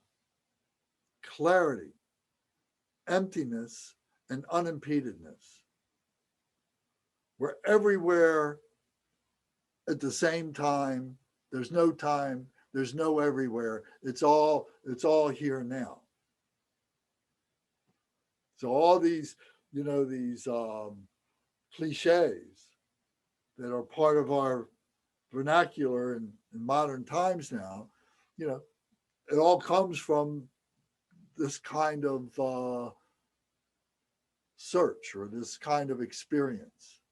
Clarity, emptiness, and unimpededness. We're everywhere at the same time. There's no time, there's no everywhere. It's all here now. So all these, these cliches that are part of our vernacular in modern times now, it all comes from this kind of search or this kind of experience.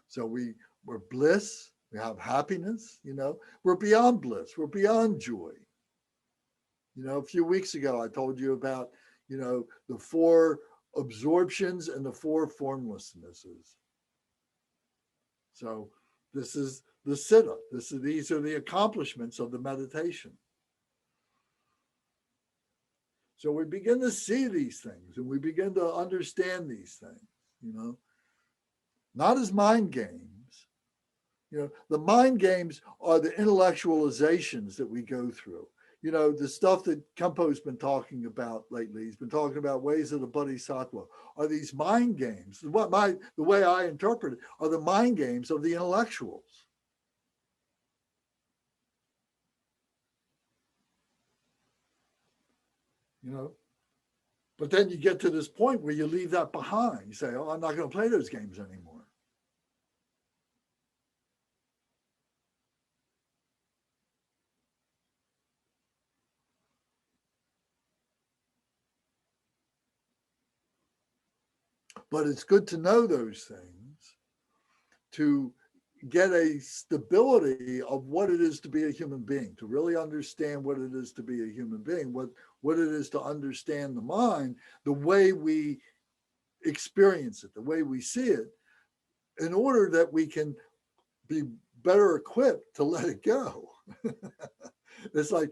So we're bliss, we have happiness, we're beyond bliss, we're beyond joy. A few weeks ago, I told you about, the 4 absorptions and the 4 formlessnesses. So this is the siddha. These are the accomplishments of the meditation. So we begin to see these things and we begin to understand these things, not as mind games. The mind games are the intellectualizations that we go through. The stuff that Kempo's been talking about lately, he's been talking about ways of the Bodhisattva, are these mind games. The way I interpret it are the mind games of the intellectuals. But then you get to this point where you leave that behind. You say, oh, I'm not going to play those games anymore. But it's good to know those things to get a stability of what it is to be a human being, to really understand what it is to be a human being, what it is to understand the mind, the way we experience it, the way we see it, in order that we can be better equipped to let it go. It's like,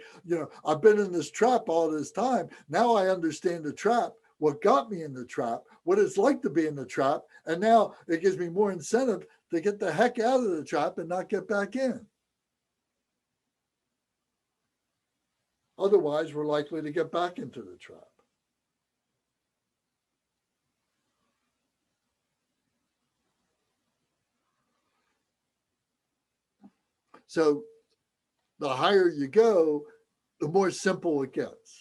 I've been in this trap all this time. Now I understand the trap, what got me in the trap, what it's like to be in the trap. And now it gives me more incentive to get the heck out of the trap and not get back in. Otherwise, we're likely to get back into the trap. So the higher you go, the more simple it gets.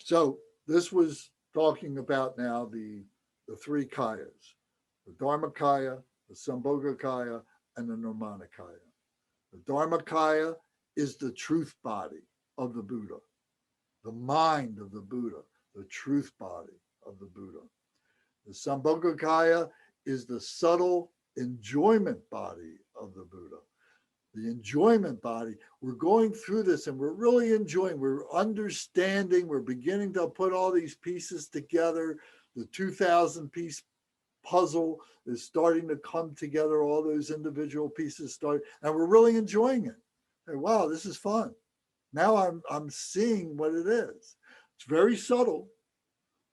So this was talking about now the 3 kayas, the Dharmakaya, the Sambhogakaya, and the Nirmanakaya. The Dharmakaya is the truth body of the Buddha, the mind of the Buddha, the truth body of the Buddha. The Sambhogakaya is the subtle enjoyment body of the Buddha. The enjoyment body, we're going through this and we're really enjoying, we're understanding, we're beginning to put all these pieces together. The 2,000-piece puzzle is starting to come together, all those individual pieces start, and we're really enjoying it. And wow, this is fun. Now I'm seeing what it is. It's very subtle,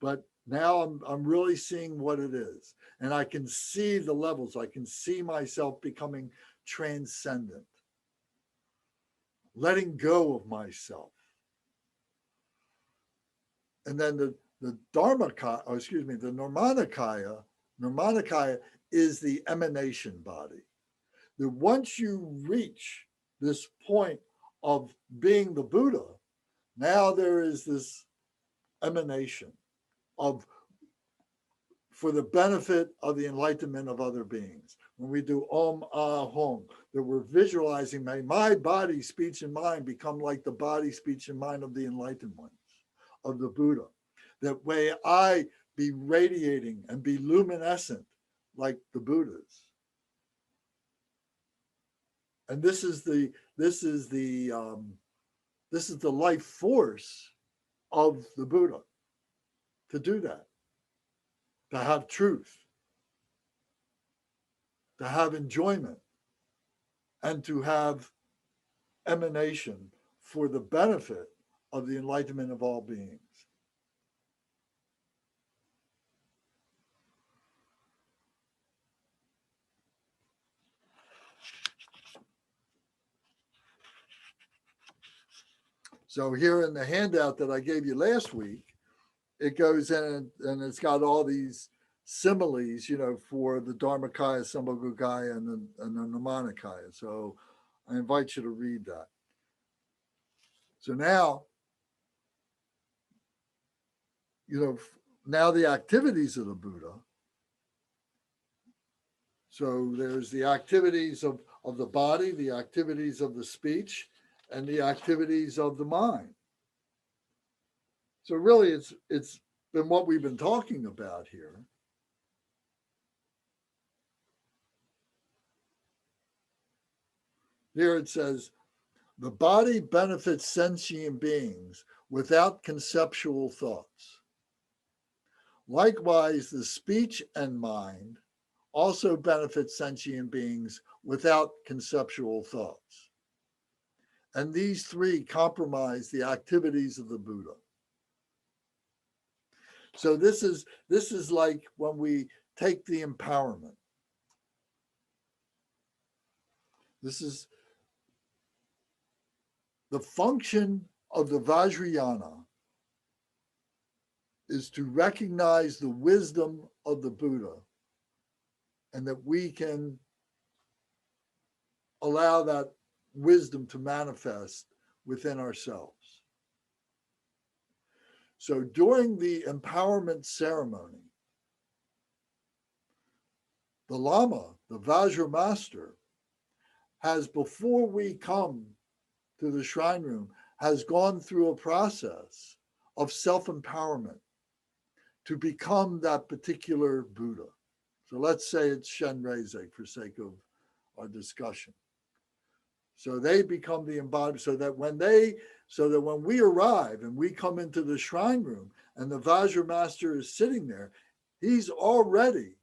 but now I'm really seeing what it is. And I can see the levels. I can see myself becoming transcendent, letting go of myself. And then the Dharmakaya, the Nirmanakaya is the emanation body. That once you reach this point of being the Buddha, now there is this emanation for the benefit of the enlightenment of other beings. when we do Om Ah Hum, that we're visualizing my body, speech, and mind become like the body, speech, and mind of the enlightened ones, of the Buddha. That way I be radiating and be luminescent like the Buddhas. And this is the life force of the Buddha, to do that, to have truth, to have enjoyment, and to have emanation for the benefit of the enlightenment of all beings. So here in the handout that I gave you last week, it goes in and it's got all these similes, for the Dharmakaya, Sambhogakaya, and the Nirmanakaya. So I invite you to read that. So now, now the activities of the Buddha. So there's the activities of the body, the activities of the speech, and the activities of the mind. So really it's been what we've been talking about here. Here it says, the body benefits sentient beings without conceptual thoughts. Likewise, the speech and mind also benefit sentient beings without conceptual thoughts. And these three comprise the activities of the Buddha. So this is like when we take the empowerment. This is the function of the Vajrayana, is to recognize the wisdom of the Buddha, and that we can allow that wisdom to manifest within ourselves. So during the empowerment ceremony, the Lama, the Vajra master, has, before we come to the shrine room, has gone through a process of self-empowerment to become that particular Buddha. So let's say it's Shenrezig for sake of our discussion. So they become the embodiment, so that when we arrive and we come into the shrine room and the Vajra master is sitting there, he's already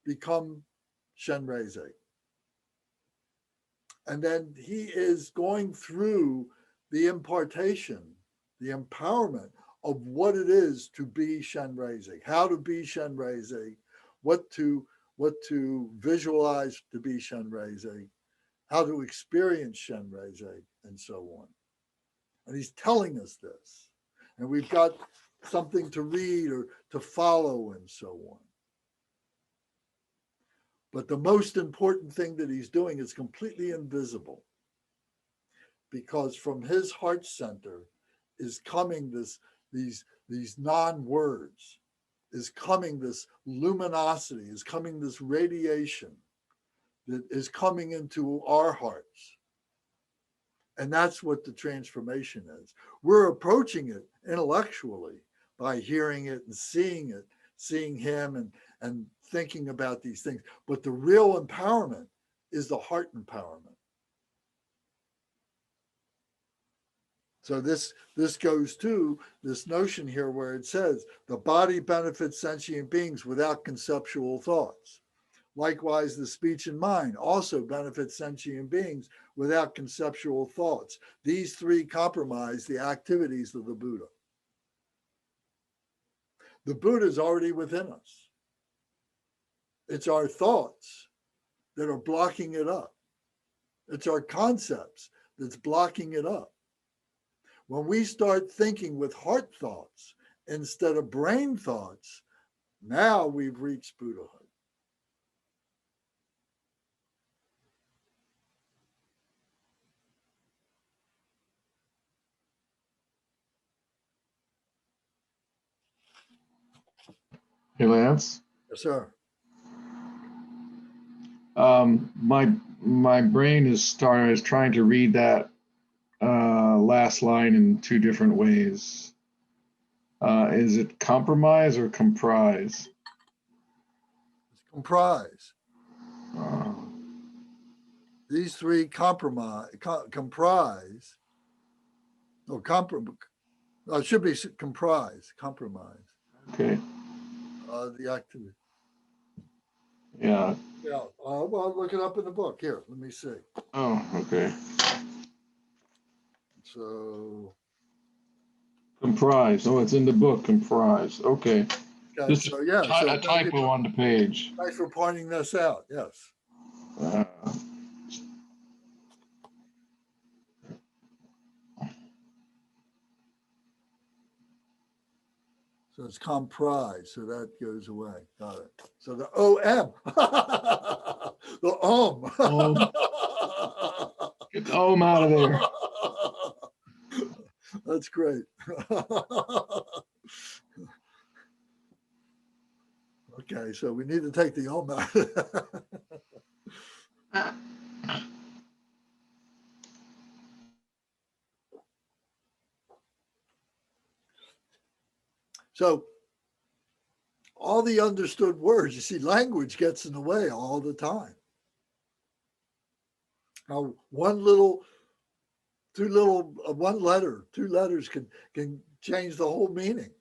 become Shenrezig. And then he is going through the impartation, the empowerment of what it is to be Shenrezig, how to be Shenrezig, what to visualize to be Shenrezig, how to experience Shenrezig, and so on. And he's telling us this. And we've got something to read or to follow and so on. But the most important thing that he's doing is completely invisible, because from his heart center is coming these non-words, is coming this luminosity, is coming this radiation that is coming into our hearts. And that's what the transformation is. We're approaching it intellectually by hearing it and seeing him and thinking about these things. But the real empowerment is the heart empowerment. So this goes to this notion here where it says the body benefits sentient beings without conceptual thoughts. Likewise, the speech and mind also benefit sentient beings without conceptual thoughts. These three comprise the activities of the Buddha. The Buddha is already within us. It's our thoughts that are blocking it up. It's our concepts that's blocking it up. When we start thinking with heart thoughts instead of brain thoughts, now we've reached Buddhahood. Hey, Lance. Yes, sir. My brain is trying to read that last line in two different ways. Is it compromise or comprise? It's comprise. Uh, These three comprise. Or it should be comprise. Compromise. okay. The activity. Yeah. Yeah. Well, I'll look it up in the book. Here, let me see. Oh, okay. So. Comprise. Oh, it's in the book. Comprise. Okay. Okay. Just So yeah. So a typo on the page. thanks for pointing this out. Yes. Uh, So it's comprise. So that goes away. Got it. So the OM. The Get the ohm out of there. That's great. Okay, so we need to take the OM out. So all the understood words, you see, language gets in the way all the time. How one letter, two letters can change the whole meaning.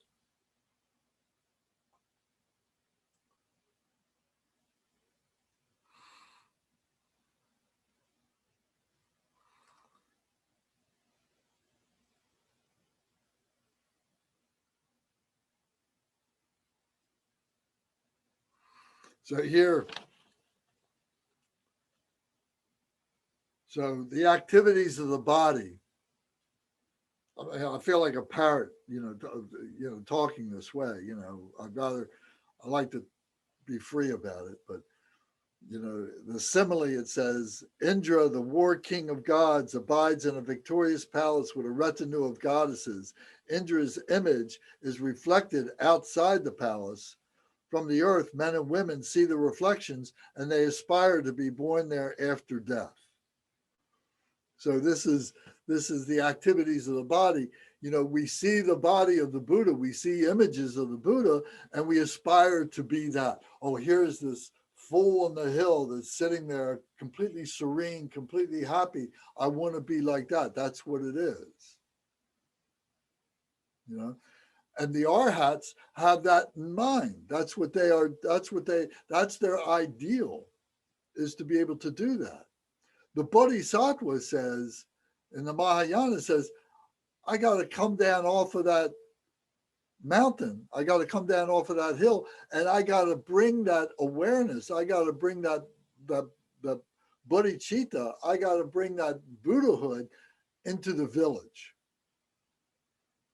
So here, so the activities of the body. I feel like a parrot, talking this way. I like to be free about it, but the simile, it says, Indra, the war king of gods, abides in a victorious palace with a retinue of goddesses. Indra's image is reflected outside the palace. From the earth, men and women see the reflections and they aspire to be born there after death. So this is the activities of the body. We see the body of the Buddha, we see images of the Buddha, and we aspire to be that. Oh, here's this fool on the hill that's sitting there completely serene, completely happy. I want to be like that. That's what it is. And the arhats have that in mind. That's what they are. That's their ideal, is to be able to do that. The Bodhisattva says, in the Mahayana says, I got to come down off of that mountain. I got to come down off of that hill, and I got to bring that awareness. I got to bring that bodhicitta. I got to bring that Buddhahood into the village.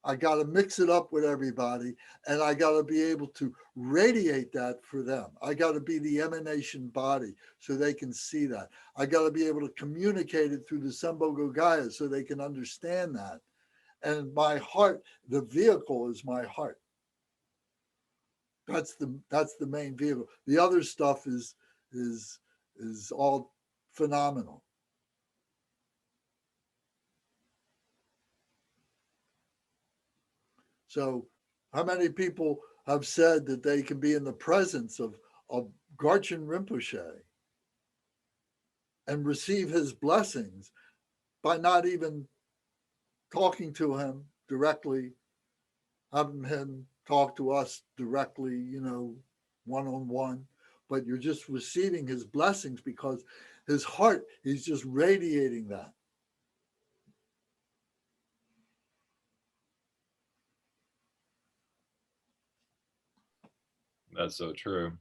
I got to mix it up with everybody, and I got to be able to radiate that for them. I got to be the emanation body so they can see that. I got to be able to communicate it through the Sambhoga Gaya so they can understand that. And my heart, the vehicle is my heart. That's the main vehicle. The other stuff is all phenomenal. So how many people have said that they can be in the presence of Garchen Rinpoche and receive his blessings by not even talking to him directly, having him talk to us directly, one-on-one, but you're just receiving his blessings because his heart, he's just radiating that. That's so true.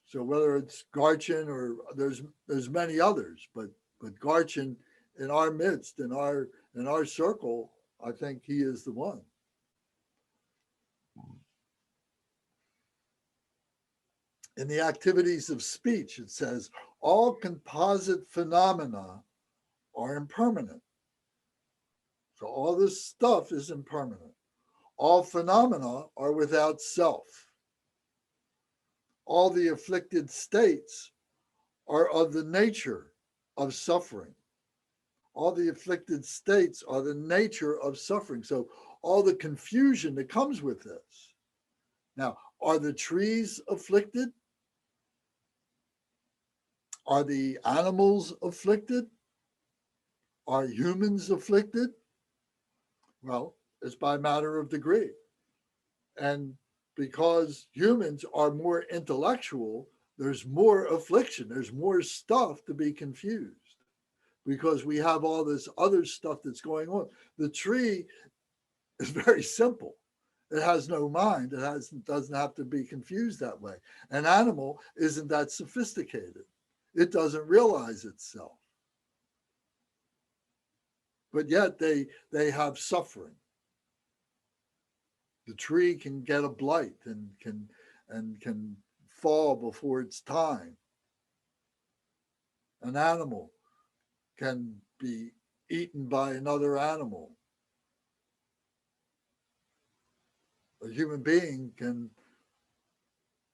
So whether it's Garchen or there's many others, but Garchen in our midst, in our circle, I think he is the one. In the activities of speech, it says, all composite phenomena are impermanent. So all this stuff is impermanent. All phenomena are without self. all the afflicted states are of the nature of suffering. All the afflicted states are the nature of suffering. So all the confusion that comes with this. Now, are the trees afflicted? Are the animals afflicted? Are humans afflicted? Well, it's by matter of degree. And because humans are more intellectual, there's more affliction, there's more stuff to be confused because we have all this other stuff that's going on. The tree is very simple. It has no mind. It doesn't have to be confused that way. An animal isn't that sophisticated. It doesn't realize itself. But yet they have suffering. The tree can get a blight and can fall before its time. An animal can be eaten by another animal. A human being can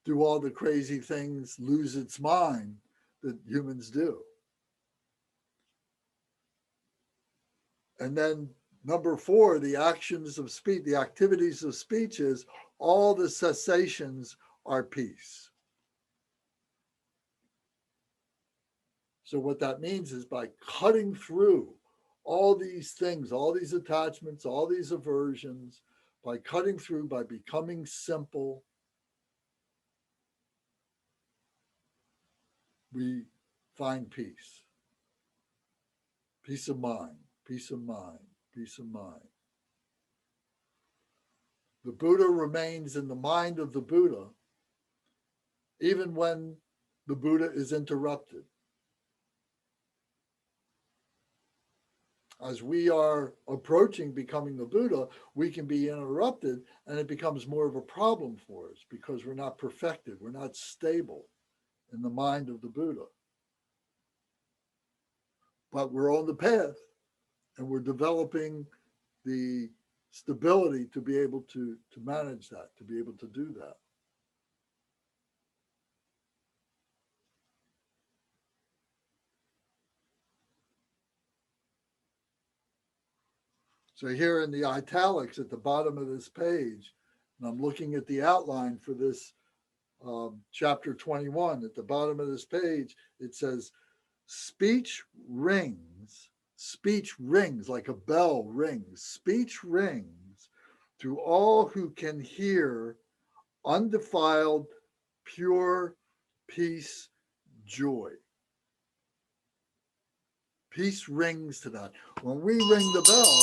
do all the crazy things, lose its mind that humans do. And then number 4, the actions of speech, the activities of speech is all the cessations are peace. So what that means is by cutting through all these things, all these attachments, all these aversions, by cutting through, by becoming simple, we find peace. Peace of mind, peace of mind, peace of mind. The Buddha remains in the mind of the Buddha even when the Buddha is interrupted. As we are approaching becoming the Buddha, we can be interrupted and it becomes more of a problem for us because we're not perfected, we're not stable in the mind of the Buddha. But we're on the path and we're developing the stability to be able to manage that, to be able to do that. So here in the italics at the bottom of this page, and I'm looking at the outline for this chapter 21, at the bottom of this page, it says, speech rings like a bell rings. Speech rings to all who can hear undefiled, pure peace, joy. Peace rings to that. When we ring the bell,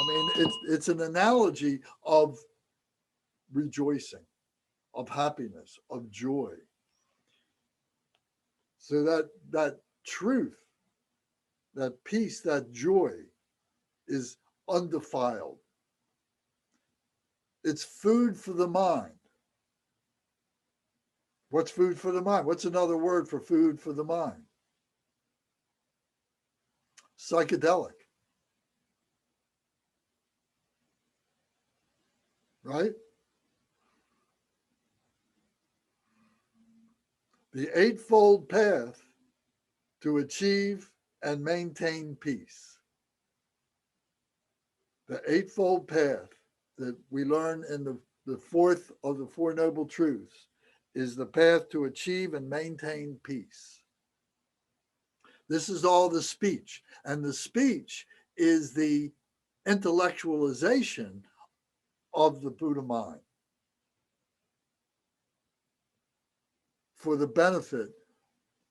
I mean, it's an analogy of rejoicing, of happiness, of joy. So that truth, that peace, that joy is undefiled. It's food for the mind. What's food for the mind? What's another word for food for the mind? Psychedelic. Right? The eightfold path to achieve and maintain peace. The eightfold path that we learn in the fourth of the Four Noble Truths is the path to achieve and maintain peace. This is all the speech, and the speech is the intellectualization of the Buddha mind for the benefit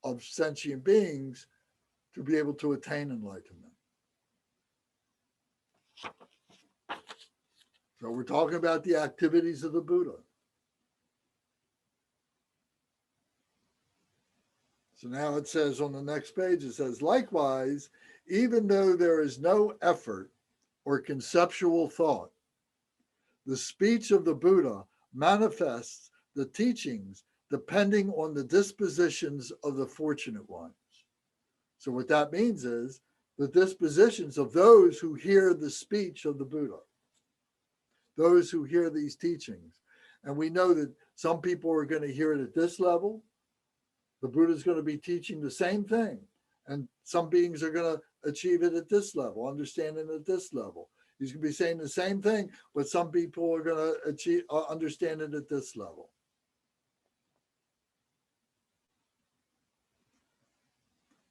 of sentient beings to be able to attain enlightenment. So we're talking about the activities of the Buddha. So now it says on the next page, it says, likewise, even though there is no effort or conceptual thought, the speech of the Buddha manifests the teachings depending on the dispositions of the fortunate ones. So what that means is the dispositions of those who hear the speech of the Buddha, those who hear these teachings. And we know that some people are going to hear it at this level. The Buddha is going to be teaching the same thing. And some beings are going to achieve it at this level, understand it at this level. He's going to be saying the same thing, but some people are going to achieve understand it at this level.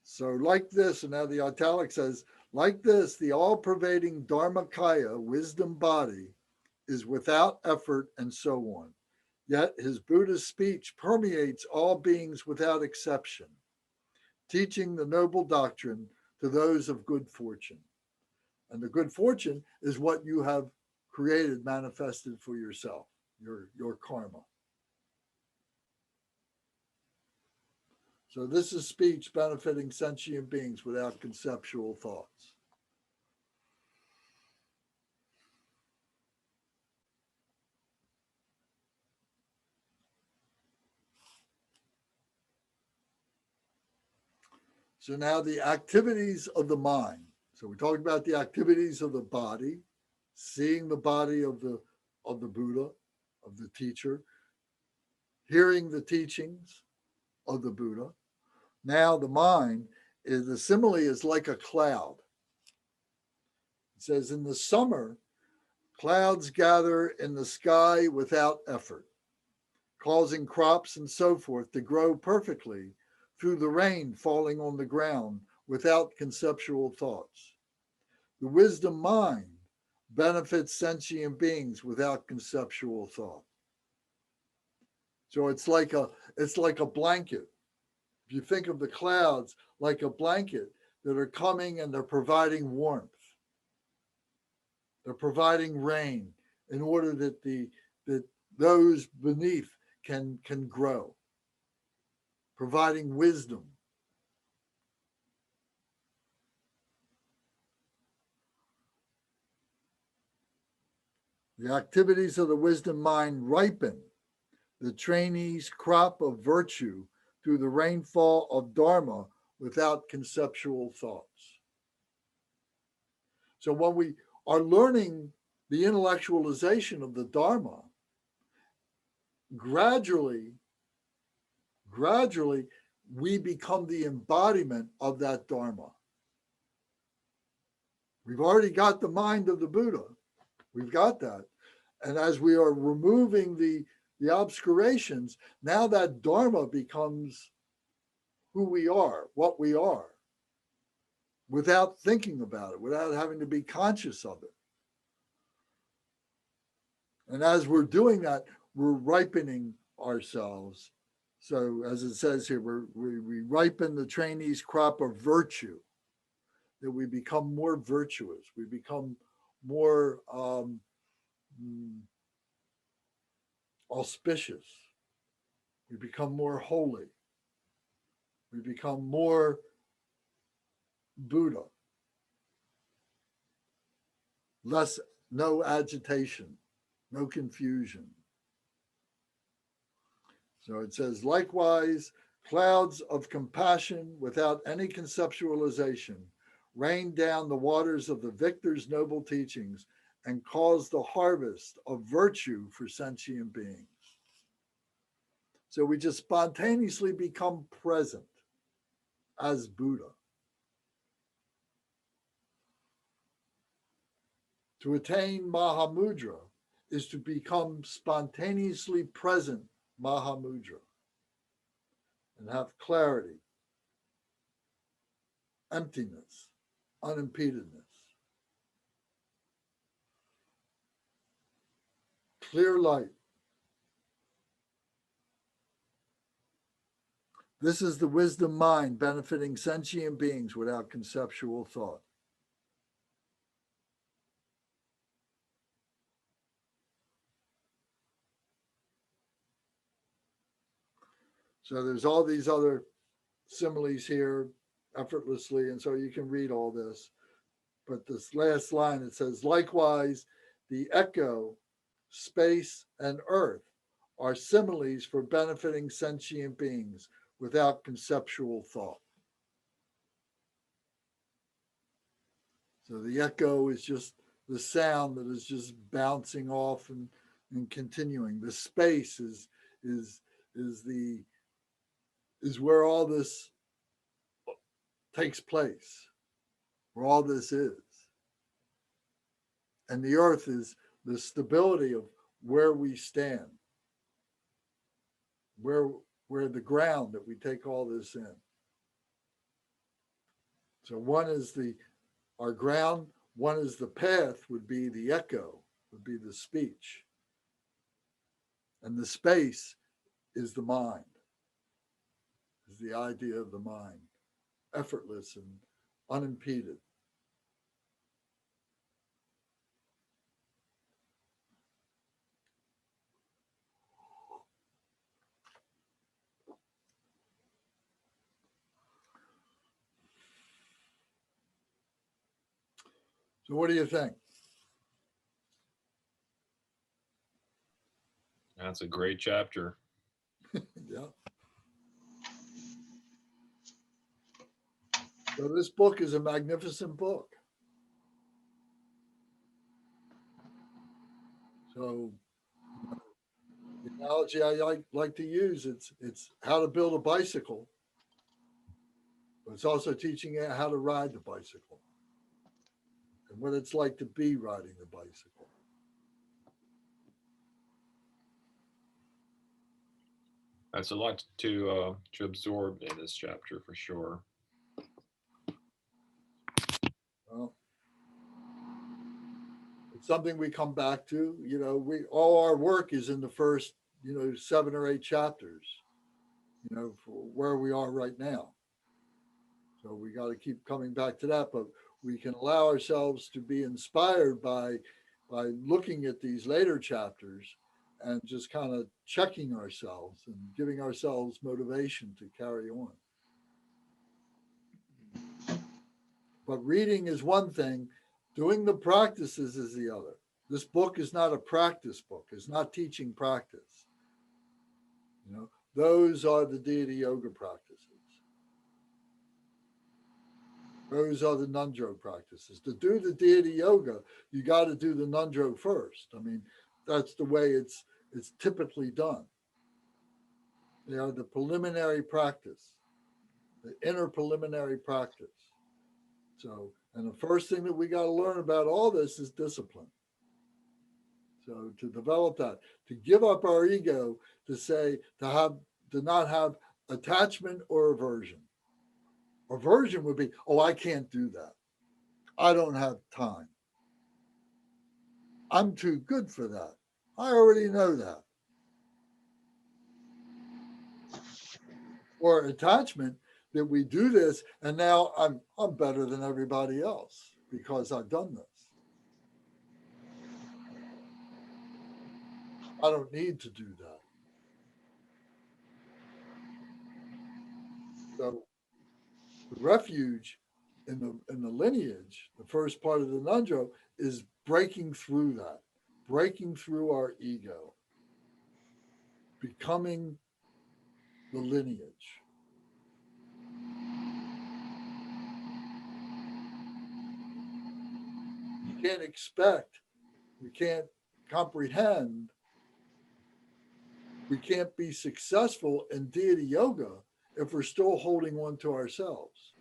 So like this, and now the italic says, like this, the all-pervading Dharmakaya, wisdom body, is without effort and so on. Yet his Buddha's speech permeates all beings without exception, teaching the noble doctrine to those of good fortune. And the good fortune is what you have created, manifested for yourself, your karma. So this is speech benefiting sentient beings without conceptual thoughts. So now the activities of the mind. So we talked about the activities of the body, seeing the body of the Buddha, of the teacher, hearing the teachings of the Buddha. Now the mind is, the simile is like a cloud. It says in the summer, clouds gather in the sky without effort, causing crops and so forth to grow perfectly through the rain falling on the ground without conceptual thoughts. The wisdom mind benefits sentient beings without conceptual thought. So it's like a blanket. If you think of the clouds like a blanket that are coming and they're providing warmth, they're providing rain in order that those beneath can grow, providing wisdom. The activities of the wisdom mind ripen the trainee's crop of virtue through the rainfall of Dharma without conceptual thoughts. So when we are learning the intellectualization of the Dharma, gradually, we become the embodiment of that Dharma. We've already got the mind of the Buddha. We've got that. And as we are removing the obscurations, now that Dharma becomes who we are, what we are, without thinking about it, without having to be conscious of it. And as we're doing that, we're ripening ourselves. So as it says here, we ripen the trainee's crop of virtue, that we become more virtuous, we become more auspicious, we become more holy, we become more Buddha, no agitation, no confusion. So it says, likewise, clouds of compassion without any conceptualization rain down the waters of the victor's noble teachings and cause the harvest of virtue for sentient beings. So we just spontaneously become present as Buddha. To attain Mahamudra is to become spontaneously present Mahamudra and have clarity, emptiness, unimpededness, clear light. This is the wisdom mind benefiting sentient beings without conceptual thought. So there's all these other similes here, effortlessly, and so you can read all this. But this last line, it says, likewise, the echo, space, and earth are similes for benefiting sentient beings without conceptual thought. So the echo is just the sound that is just bouncing off and and continuing. The space is where all this takes place, where all this is. And the earth is the stability of where we stand, where the ground that we take all this in. So one is our ground, one is the path, would be the echo, would be the speech. And the space is the mind, is the idea of the mind, effortless and unimpeded. So what do you think? That's a great chapter. Yeah. So this book is a magnificent book. So the analogy I like to use, it's how to build a bicycle, but it's also teaching you how to ride the bicycle and what it's like to be riding the bicycle. That's a lot to absorb in this chapter for sure. Well, it's something we come back to. All our work is in the first 7 or 8 chapters, for where we are right now. So we got to keep coming back to that, but we can allow ourselves to be inspired by looking at these later chapters and just kind of checking ourselves and giving ourselves motivation to carry on. But reading is one thing, doing the practices is the other. This book is not a practice book. It's not teaching practice. Those are the deity yoga practices. Those are the Nundro practices. To do the deity yoga, you got to do the Nundro first. I mean, that's the way it's typically done. They are the preliminary practice, the inner preliminary practice. So, and the first thing that we got to learn about all this is discipline. So to develop that, to give up our ego, to not have attachment or aversion. Aversion would be, oh, I can't do that. I don't have time. I'm too good for that. I already know that. Or attachment, that we do this and now I'm better than everybody else because I've done this. I don't need to do that. So the refuge in the lineage, the first part of the Nundro, is breaking through that, breaking through our ego, becoming the lineage. You can't expect, we can't comprehend, we can't be successful in deity yoga if we're still holding on to ourselves.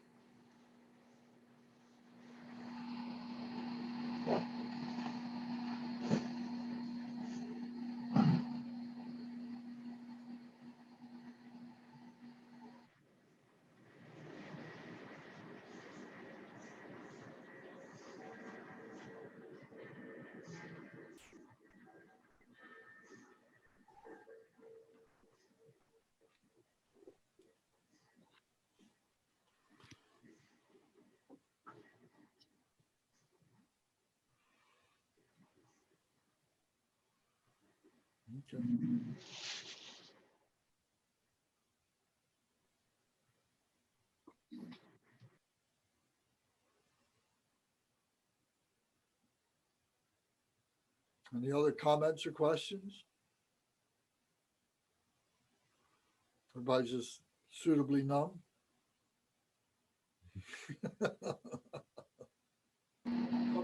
Okay. Any other comments or questions? Everybody's just suitably numb.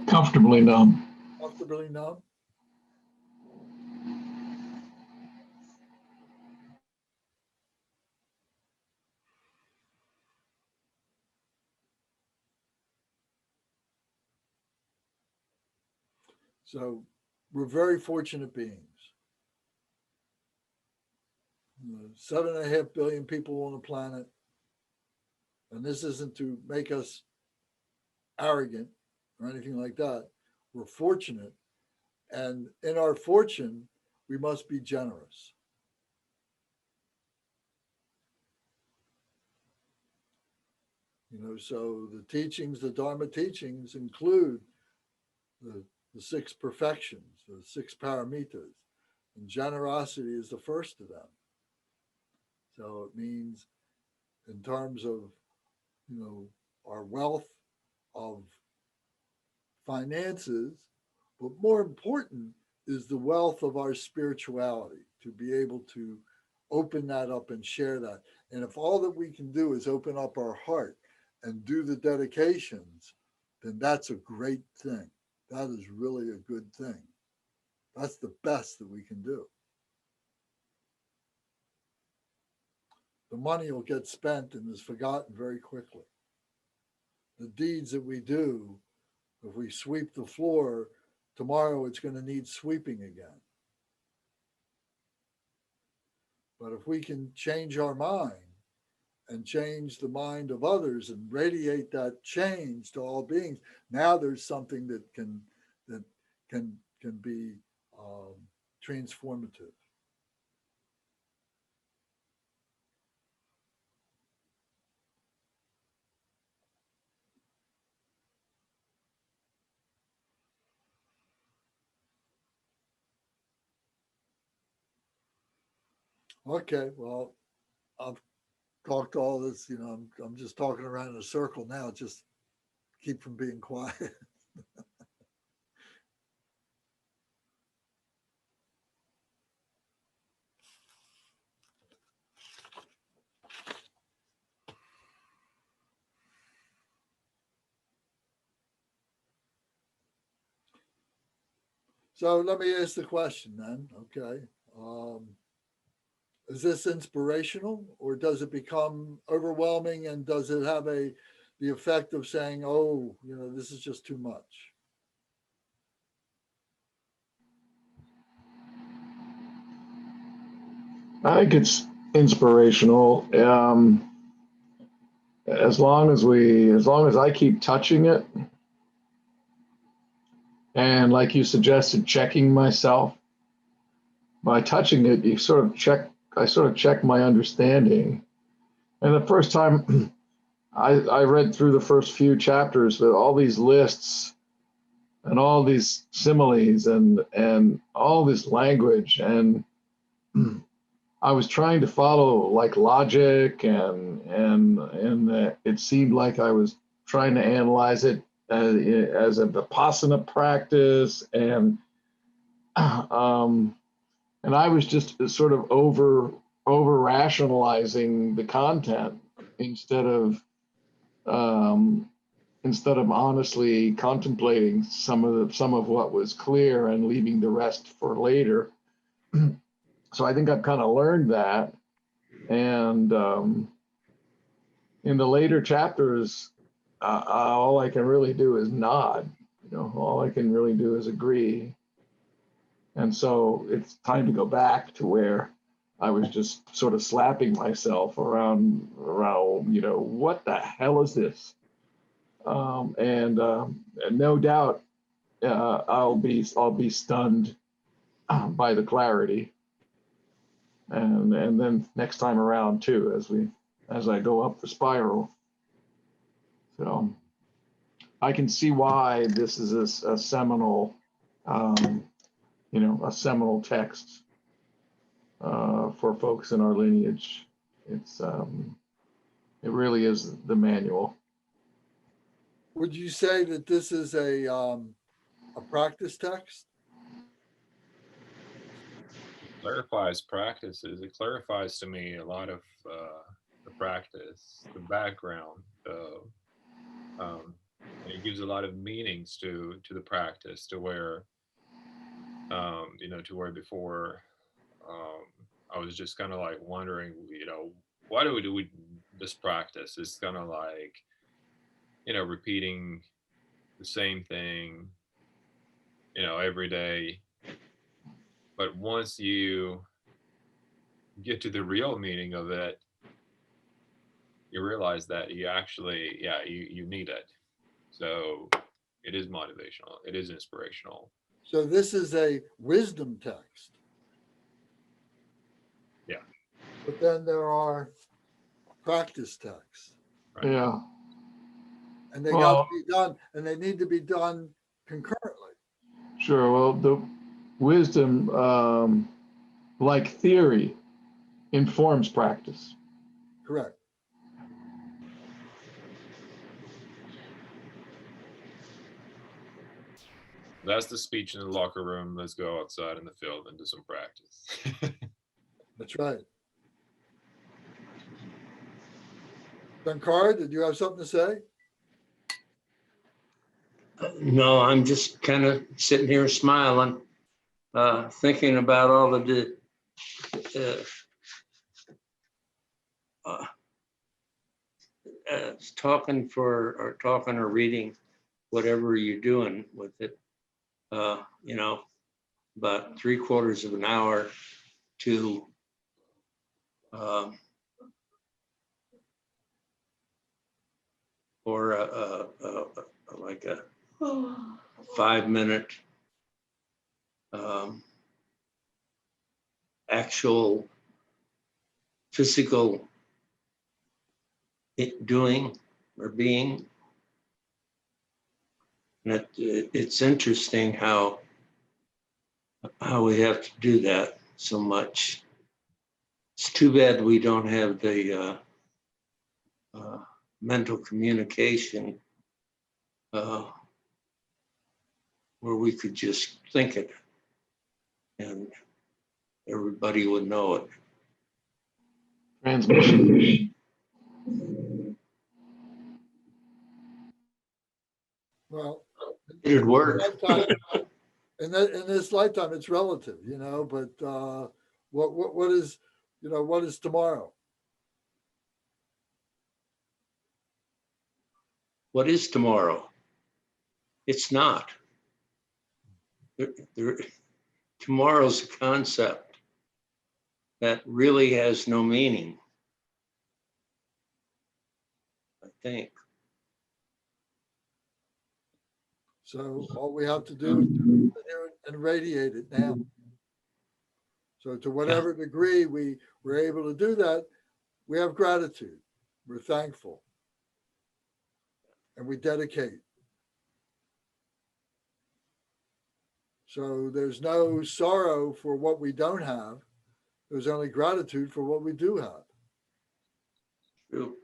Comfortably numb. Comfortably numb. So we're very fortunate beings. 7.5 billion people on the planet. And this isn't to make us arrogant or anything like that. We're fortunate. And in our fortune, we must be generous. So the teachings, the Dharma teachings include the 6 perfections, the 6 paramitas, and generosity is the first of them. So it means in terms of, our wealth, of finances, but more important is the wealth of our spirituality, to be able to open that up and share that. And if all that we can do is open up our heart and do the dedications, then that's a great thing. That is really a good thing. That's the best that we can do. The money will get spent and is forgotten very quickly. The deeds that we do, if we sweep the floor, tomorrow it's going to need sweeping again. But if we can change our mind and change the mind of others and radiate that change to all beings, now there's something that can be transformative. Okay, well, I've talked all this, I'm just talking around in a circle now, just keep from being quiet. So let me ask the question then, okay? Is this inspirational, or does it become overwhelming, and does it have the effect of saying, oh, this is just too much? I think it's inspirational. As long as I keep touching it, and like you suggested, checking myself by touching it, I sort of check my understanding. And the first time I read through the first few chapters with all these lists and all these similes and all this language, and I was trying to follow like logic, and it seemed like I was trying to analyze it as a vipassana practice, and I was just sort of over rationalizing the content instead of honestly contemplating some of what was clear and leaving the rest for later. So I think I've kind of learned that, and in the later chapters, all I can really do is nod. All I can really do is agree. And so it's time to go back to where I was just sort of slapping myself around, what the hell is this? And no doubt, I'll be stunned by the clarity, and then next time around too, as I go up the spiral. So I can see why this is a seminal, a seminal text for folks in our lineage. It really is the manual. Would you say that this is a practice text? Clarifies practices. It clarifies to me a lot of the practice, the background, and it gives a lot of meanings to the practice, to where to where before I was just kind of like wondering, why do we do this practice? It's kind of like repeating the same thing every day. But once you get to the real meaning of it, you realize that you actually, you need it. So it is motivational. It is inspirational. So this is a wisdom text. Yeah. But then there are practice texts. Right? Yeah. And they got Well, to be done, and they need to be done concurrently. sure. Well, the wisdom, like theory, informs practice. Correct. That's the speech in the locker room. Let's go outside in the field and do some practice. That's right. Shankar, did you have something to say? No, I'm just kind of sitting here smiling, thinking about all of the talking or reading, whatever you're doing with it, about 3/4 of an hour to or like a 5-minute actual physical doing or being. And it's interesting how we have to do that so much. It's too bad we don't have the mental communication where we could just think it and everybody would know it. Transmission. Well, It'd work. in this lifetime, it's relative, but what is, what is tomorrow? What is tomorrow? It's not. Tomorrow's a concept that really has no meaning, I think. So all we have to do is sit here and radiate it now. So to whatever degree we're able to do that, we have gratitude. We're thankful. And we dedicate. So there's no sorrow for what we don't have. There's only gratitude for what we do have. True.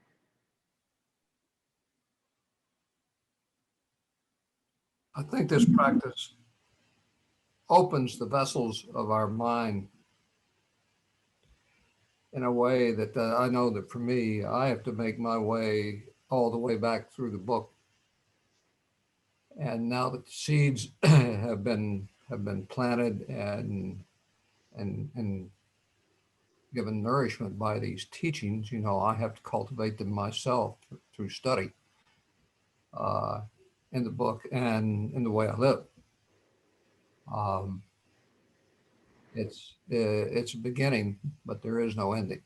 I think this practice opens the vessels of our mind in a way that I know that for me, I have to make my way all the way back through the book. And now that the seeds have been planted and given nourishment by these teachings, I have to cultivate them myself through study in the book and in the way I live. It's a beginning, but there is no ending.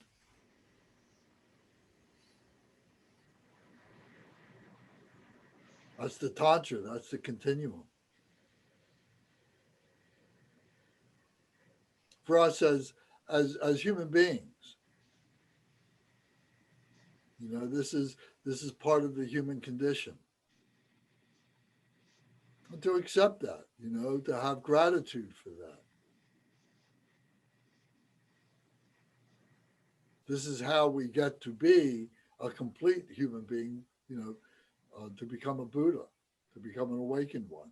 That's the tantra. That's the continuum. For us as human beings, this is part of the human condition. And to accept that, to have gratitude for that. This is how we get to be a complete human being, to become a Buddha, to become an awakened one.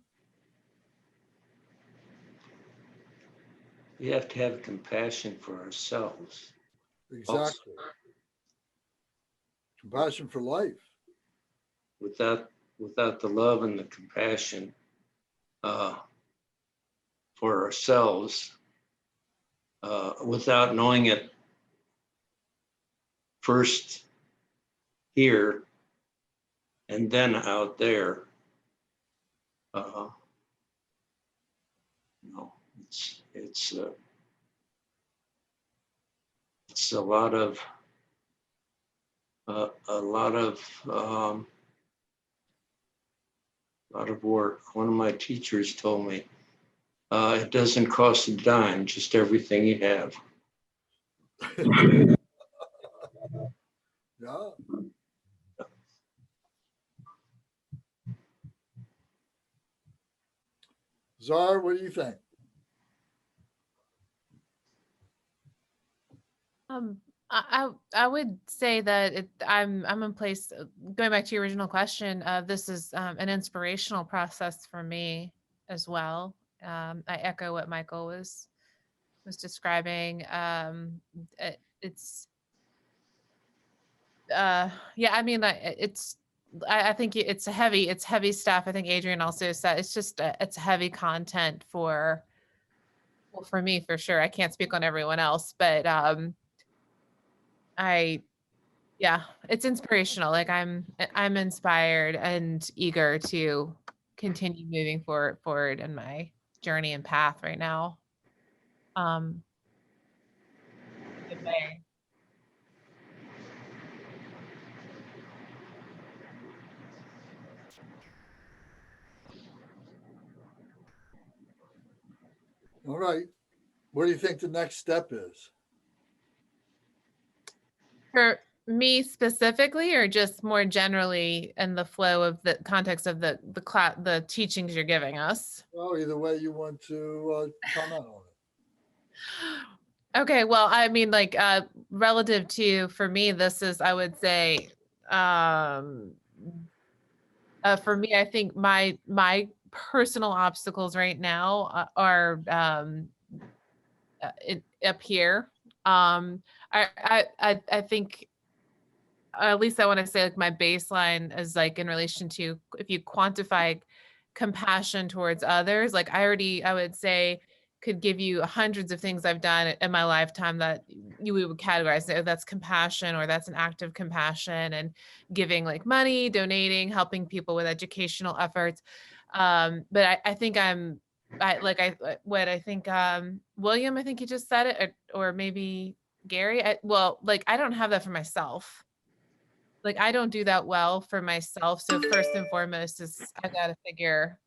We have to have compassion for ourselves. Exactly. Compassion for life. Without the love and the compassion for ourselves, without knowing it first here and then out there, It's a lot of work. One of my teachers told me, it doesn't cost a dime, just everything you have. Yeah. Czar, what do you think? I would say that I'm in place. Going back to your original question, this is an inspirational process for me as well. I echo what Michael was describing. It's yeah. I mean, it's. I think it's heavy stuff. I think Adrian also said it's just it's heavy content for. Well, for me, for sure. I can't speak on everyone else, but yeah, it's inspirational. Like I'm inspired and eager to continue moving forward in my journey and path right now. Good way. All right. What do you think the next step is? For me specifically, or just more generally in the flow of the context of the teachings you're giving us? Well, either way you want to comment on it. Okay, well, I mean, like relative to, for me, this is, I would say, for me, I think my personal obstacles right now are up here. I think, at least I want to say, like, my baseline is like in relation to, if you quantify compassion towards others, like I would say could give you hundreds of things I've done in my lifetime that we would categorize, that's compassion, or that's an act of compassion, and giving like money, donating, helping people with educational efforts. But I think William, I think he just said it, or maybe Gary. Like I don't have that for myself. Like I don't do that well for myself. So first and foremost is I got to figure,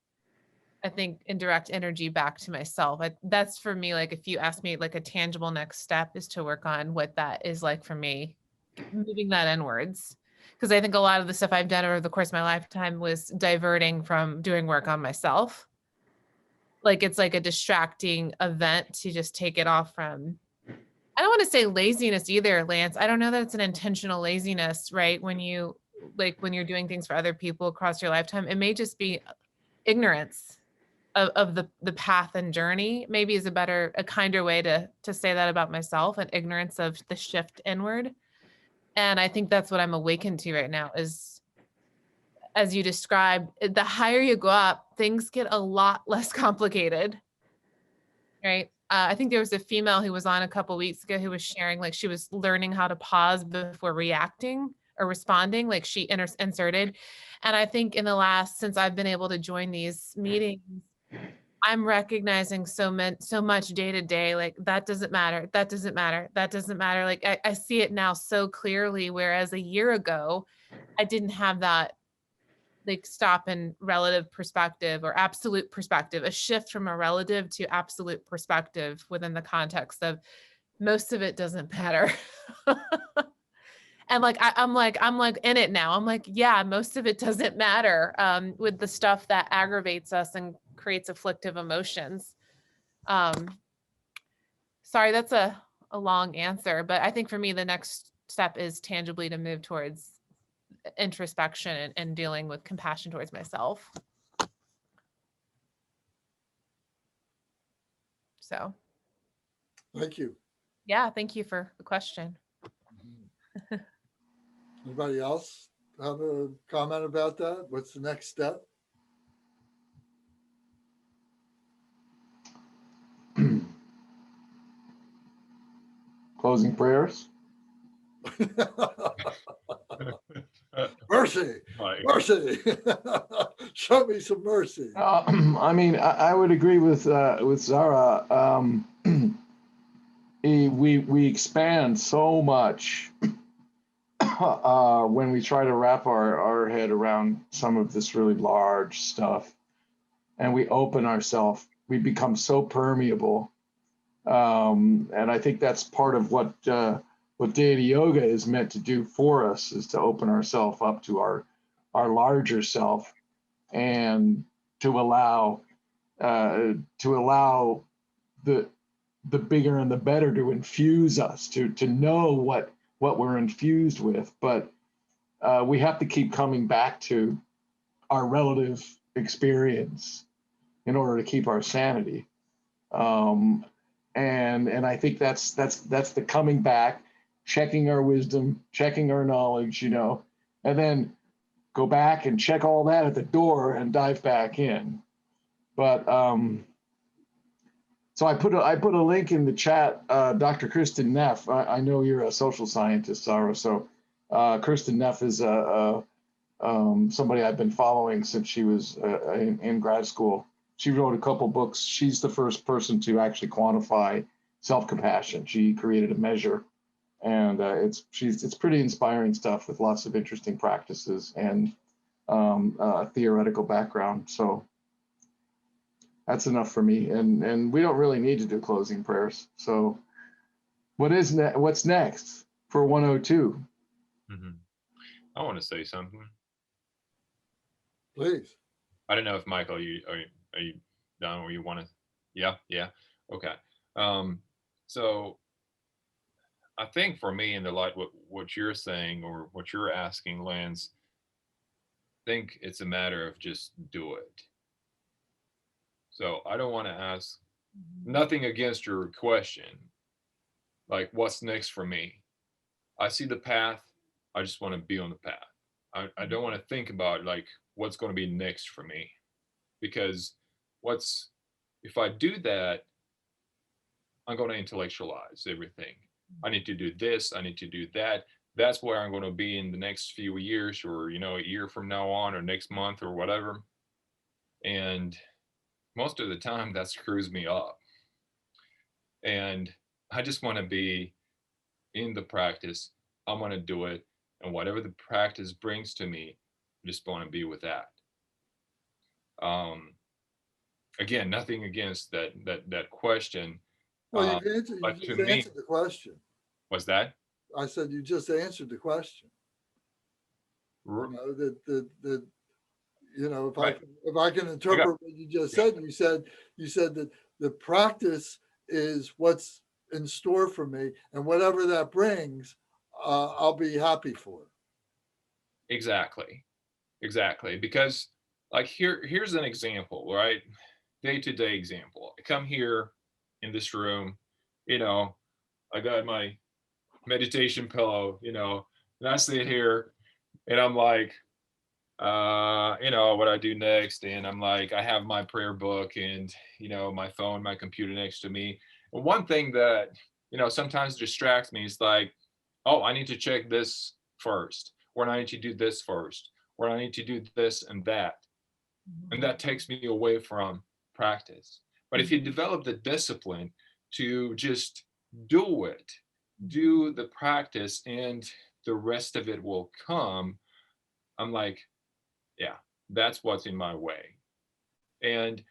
I think, indirect energy back to myself. That's for me. Like if you ask me, like a tangible next step is to work on what that is like for me, moving that inwards. Because I think a lot of the stuff I've done over the course of my lifetime was diverting from doing work on myself. Like it's like a distracting event to just take it off from. I don't want to say laziness either, Lance. I don't know that it's an intentional laziness, right? When you're doing things for other people across your lifetime, it may just be ignorance of the path and journey. Maybe is a kinder way to say that about myself, and ignorance of the shift inward. And I think that's what I'm awakened to right now is, as you described, the higher you go up, things get a lot less complicated, right? I think there was a female who was on a couple weeks ago who was sharing, like she was learning how to pause before reacting or responding, like she inserted. And I think since I've been able to join these meetings, I'm recognizing so much day to day, like that doesn't matter. That doesn't matter. That doesn't matter. Like I see it now so clearly, whereas a year ago, I didn't have that like stop in relative perspective or absolute perspective, a shift from a relative to absolute perspective within the context of most of it doesn't matter. And like I'm like in it now. I'm like, yeah, most of it doesn't matter with the stuff that aggravates us and creates afflictive emotions. Sorry, that's a long answer, but I think for me, the next step is tangibly to move towards introspection and dealing with compassion towards myself. So. Thank you. Yeah, thank you for the question. Anybody else have a comment about that? What's the next step? Closing prayers. Mercy, Like, mercy. Show me some mercy. I mean, I would agree with Zara. We expand so much when we try to wrap our head around some of this really large stuff, and we open ourselves. We become so permeable, and I think that's part of what Deity Yoga is meant to do for us, is to open ourselves up to our larger self, and to allow the bigger and the better to infuse us, to know what we're infused with. But we have to keep coming back to our relative experience in order to keep our sanity. And I think that's the coming back, checking our wisdom, checking our knowledge, and then go back and check all that at the door and dive back in. But so I put a link in the chat. Dr. Kristen Neff. I know you're a social scientist, Sarah. So Kristen Neff is somebody I've been following since she was in grad school. She wrote a couple books. She's the first person to actually quantify self-compassion. She created a measure, and it's pretty inspiring stuff with lots of interesting practices and a theoretical background. So that's enough for me. And we don't really need to do closing prayers. So what's next for 102? mm-hmm. I want to say something. Please. I don't know if Michael, are you done, or you want to? Yeah. Okay. So I think for me, in the light what you're saying or what you're asking, Lance, I think it's a matter of just do it. So I don't want to ask nothing against your question, like what's next for me. I see the path. I just want to be on the path. I don't want to think about like what's going to be next for me, because if I do that, I'm going to intellectualize everything. I need to do this. I need to do that. That's where I'm going to be in the next few years, or, a year from now on, or next month, or whatever. And most of the time that screws me up. And I just want to be in the practice. I want to do it. And whatever the practice brings to me, I just want to be with that. Again, nothing against that question. Well, you just answered the question. What's that? I said you just answered the question. Right. If I can interpret what you just said, you said that the practice is what's in store for me, and whatever that brings, I'll be happy for. Exactly. Because like here's an example, right? Day-to-day example. I come here in this room, I got my meditation pillow, and I sit here and I'm like, what I do next. And I'm like, I have my prayer book and, my phone, my computer next to me. And one thing that, sometimes distracts me is like, oh, I need to check this first, or I need to do this first, or I need to do this and that. And that takes me away from practice. But if you develop the discipline to just do it, do the practice, and the rest of it will come, I'm like, yeah, that's what's in my way. And,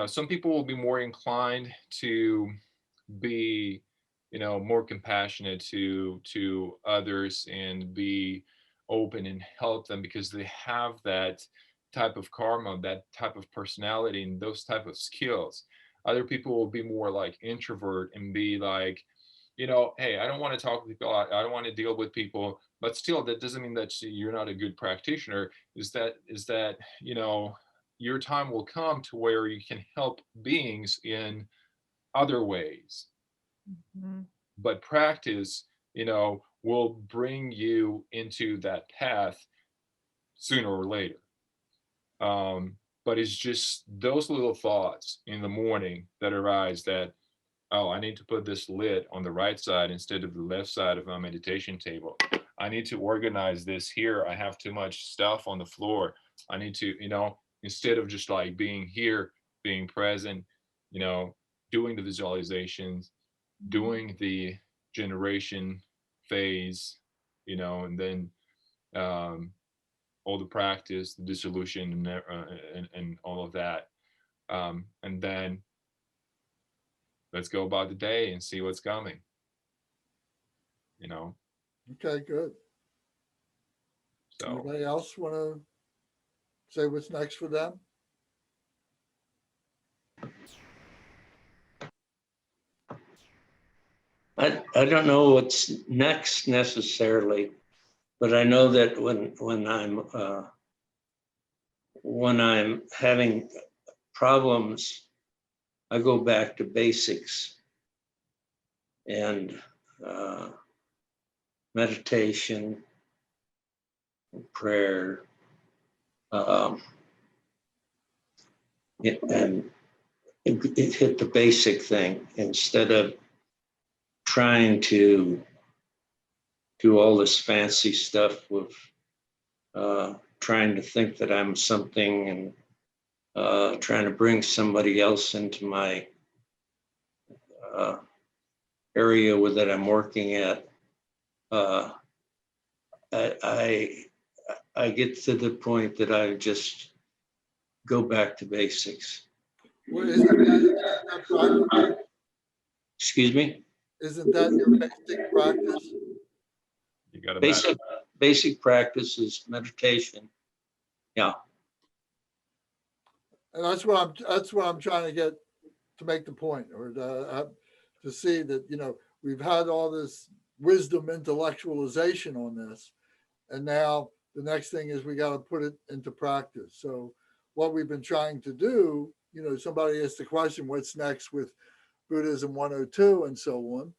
some people will be more inclined to be, more compassionate to others and be open and help them because they have that type of karma, that type of personality, and those type of skills. Other people will be more like introvert and be like, hey, I don't want to talk with people. I don't want to deal with people. But still, that doesn't mean that you're not a good practitioner. Is that your time will come to where you can help beings in other ways. Mm-hmm. But practice, will bring you into that path sooner or later. But it's just those little thoughts in the morning that arise that, oh, I need to put this lid on the right side instead of the left side of my meditation table. I need to organize this here. I have too much stuff on the floor. I need to, instead of just like being here, being present, doing the visualizations, doing the generation phase, and then all the practice, the dissolution, and all of that. And then let's go about the day and see what's coming. Okay, good. So Anybody else want to say what's next for them? I don't know what's next necessarily, but I know that when I'm having problems, I go back to basics and meditation, prayer, and it hit the basic thing instead of trying to do all this fancy stuff with trying to think that I'm something and trying to bring somebody else into my area that I'm working at. I get to the point that I just go back to basics. Well, isn't that practice? Excuse me? Isn't that your basic practice? you got to Basic practice is meditation. Yeah. And that's what I'm trying to get to make the point, or to see that, we've had all this wisdom intellectualization on this, and now the next thing is we got to put it into practice. So what we've been trying to do, somebody asked the question, what's next with Buddhism 102 and so on,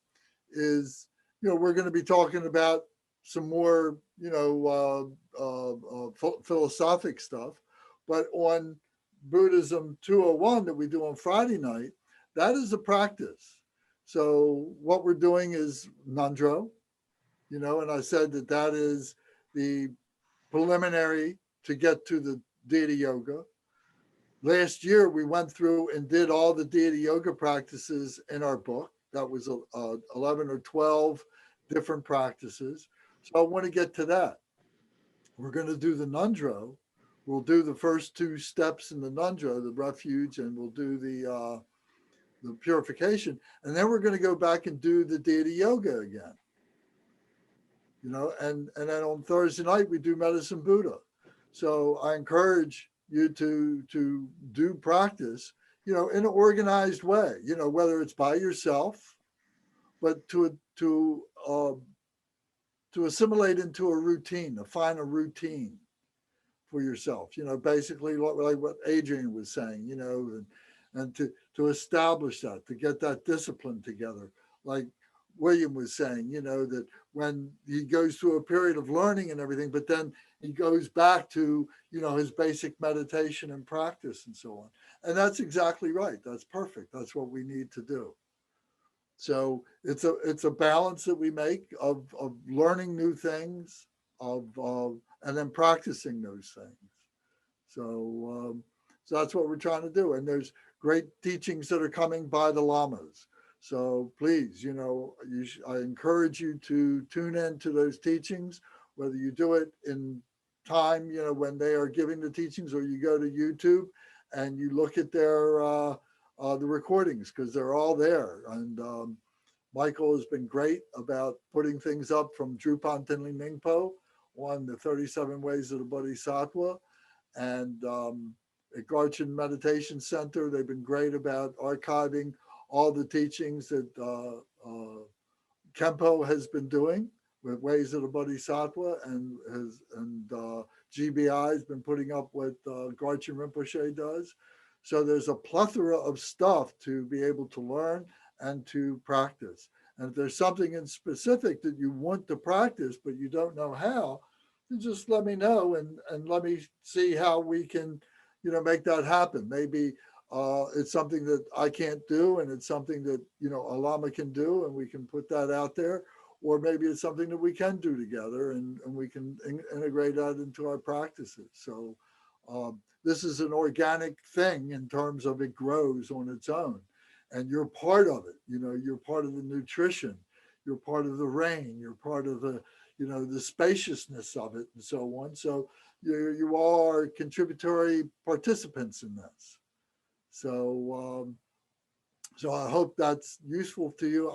is, we're going to be talking about some more, philosophic stuff, but on Buddhism 201 that we do on Friday night, that is a practice. So what we're doing is Nandro, and I said that is the preliminary to get to the Deity Yoga. Last year, we went through and did all the Deity Yoga practices in our book. That was 11 or 12 different practices. So I want to get to that. We're going to do the Nandro. We'll do the first two steps in the Nandro, the refuge, and we'll do the purification. And then we're going to go back and do the Deity Yoga again. And then on Thursday night, we do Medicine Buddha. So I encourage you to do practice, in an organized way, whether it's by yourself, but to assimilate into a routine, to find a routine for yourself, basically like what Adrian was saying, and to establish that, to get that discipline together, like William was saying, that when he goes through a period of learning and everything, but then he goes back to, his basic meditation and practice and so on. And that's exactly right. That's perfect. That's what we need to do. So it's a balance that we make of learning new things, and then practicing those things. So that's what we're trying to do. And there's great teachings that are coming by the lamas. So please, I encourage you to tune in to those teachings, whether you do it in time, when they are giving the teachings, or you go to YouTube and you look at their the recordings, because they're all there. And Michael has been great about putting things up from Drupal Tinley Ningpo on the 37 Ways of the Bodhisattva. And at Garchin Meditation Center, they've been great about archiving all the teachings that Kempo has been doing with Ways of the Bodhisattva, and GBI has been putting up what Garchin Rinpoche does. So there's a plethora of stuff to be able to learn and to practice. And if there's something in specific that you want to practice, but you don't know how, then just let me know, and let me see how we can, make that happen. Maybe it's something that I can't do, and it's something that, a Lama can do, and we can put that out there. or maybe it's something that we can do together, and we can integrate that into our practices. So this is an organic thing in terms of it grows on its own, and you're part of it. You know, you're part of the nutrition, you're part of the rain, you're part of the, you know, the spaciousness of it, and so on. So you are contributory participants in this. So so I hope that's useful to you.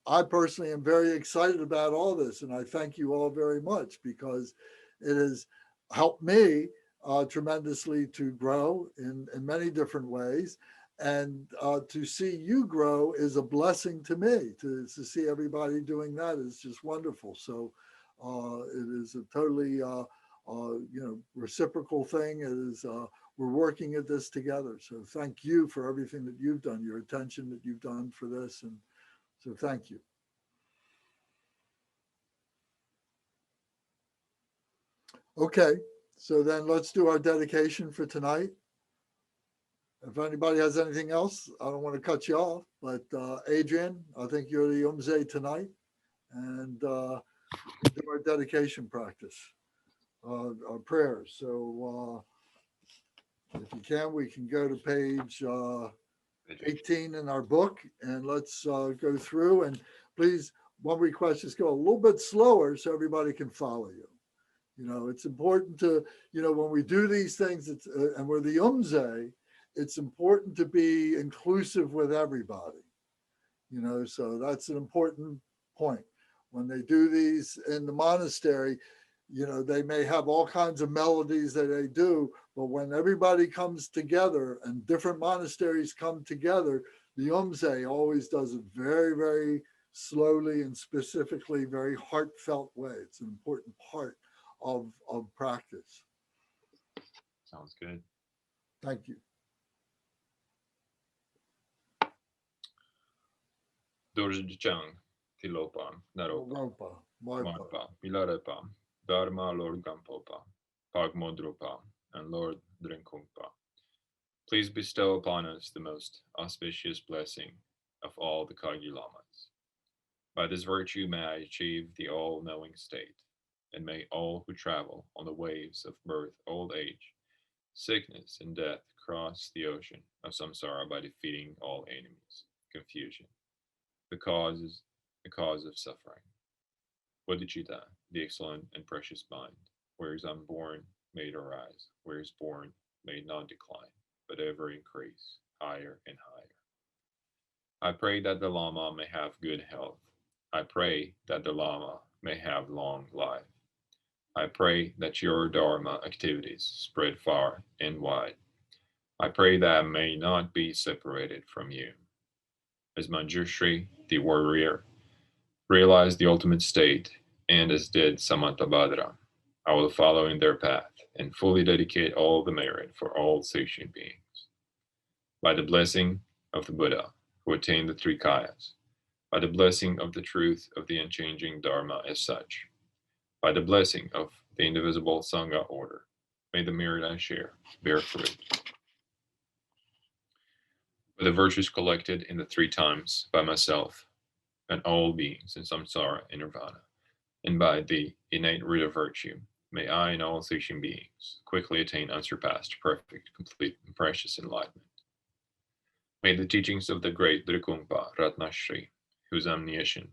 I personally am very excited about all this, and I thank you all very much, because it has helped me tremendously to grow in many different ways. And to see you grow is a blessing to me. To see everybody doing that is just wonderful. So it is a totally you know, reciprocal thing. It is we're working at this together. So thank you for everything that you've done, your attention that you've done for this, and so thank you. Okay, so then let's do our dedication for tonight. If anybody has anything else, I don't want to cut you off, but Adrian, I think you're the Umze tonight, and we'll do our dedication practice, our prayers. So if you can, we can go to page 18 in our book, and let's go through. And please, one request is go a little bit slower so everybody can follow you. You know, it's important to, you know, when we do these things, it's, and we're the Umze, it's important to be inclusive with everybody, you know, so that's an important point. When they do these in the monastery, you know, they may have all kinds of melodies that they do, but when everybody comes together and different monasteries come together, the Umze always does it very, very slowly and specifically, very heartfelt way. It's an important part of practice. Sounds good. Thank you. Dorjang, Tilopa, Naropa, Ropa, Marpa. Marpa, Pilarepa, Dharma, Lord Gampopa, Pagmodropa, and Lord Drinkungpa. Please bestow upon us the most auspicious blessing of all the Kagyu Lamas. By this virtue may I achieve the all-knowing state, and may all who travel on the waves of birth, old age, sickness, and death cross the ocean of samsara by defeating all enemies, confusion. The cause of suffering. Bodhicitta, the excellent and precious mind, where is unborn, may it arise, where is born, may it not decline, but ever increase, higher and higher. I pray that the Lama may have good health. I pray that the Lama may have long life. I pray that your Dharma activities spread far and wide. I pray that I may not be separated from you. As Manjushri, the warrior, realized the ultimate state, and as did Samantabhadra, I will follow in their path and fully dedicate all the merit for all sentient beings. By the blessing of the Buddha, who attained the three kayas, by the blessing of the truth of the unchanging Dharma as such, by the blessing of the indivisible Sangha order, may the merit I share bear fruit. By the virtues collected in the three times by myself and all beings in samsara and nirvana, and by the innate root of virtue, may I and all sentient beings quickly attain unsurpassed, perfect, complete, and precious enlightenment. May the teachings of the great Drikungpa Ratnashri, who is omniscient,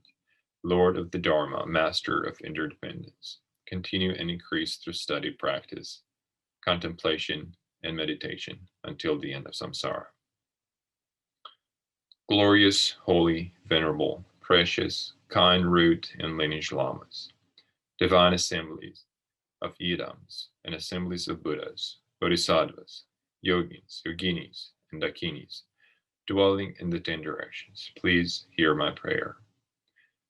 Lord of the Dharma, Master of interdependence, continue and increase through study, practice, contemplation, and meditation until the end of samsara. Glorious, holy, venerable, precious, kind root and lineage lamas, divine assemblies of yidams and assemblies of Buddhas, Bodhisattvas, yogins, yoginis, and dakinis, dwelling in the 10 directions, please hear my prayer.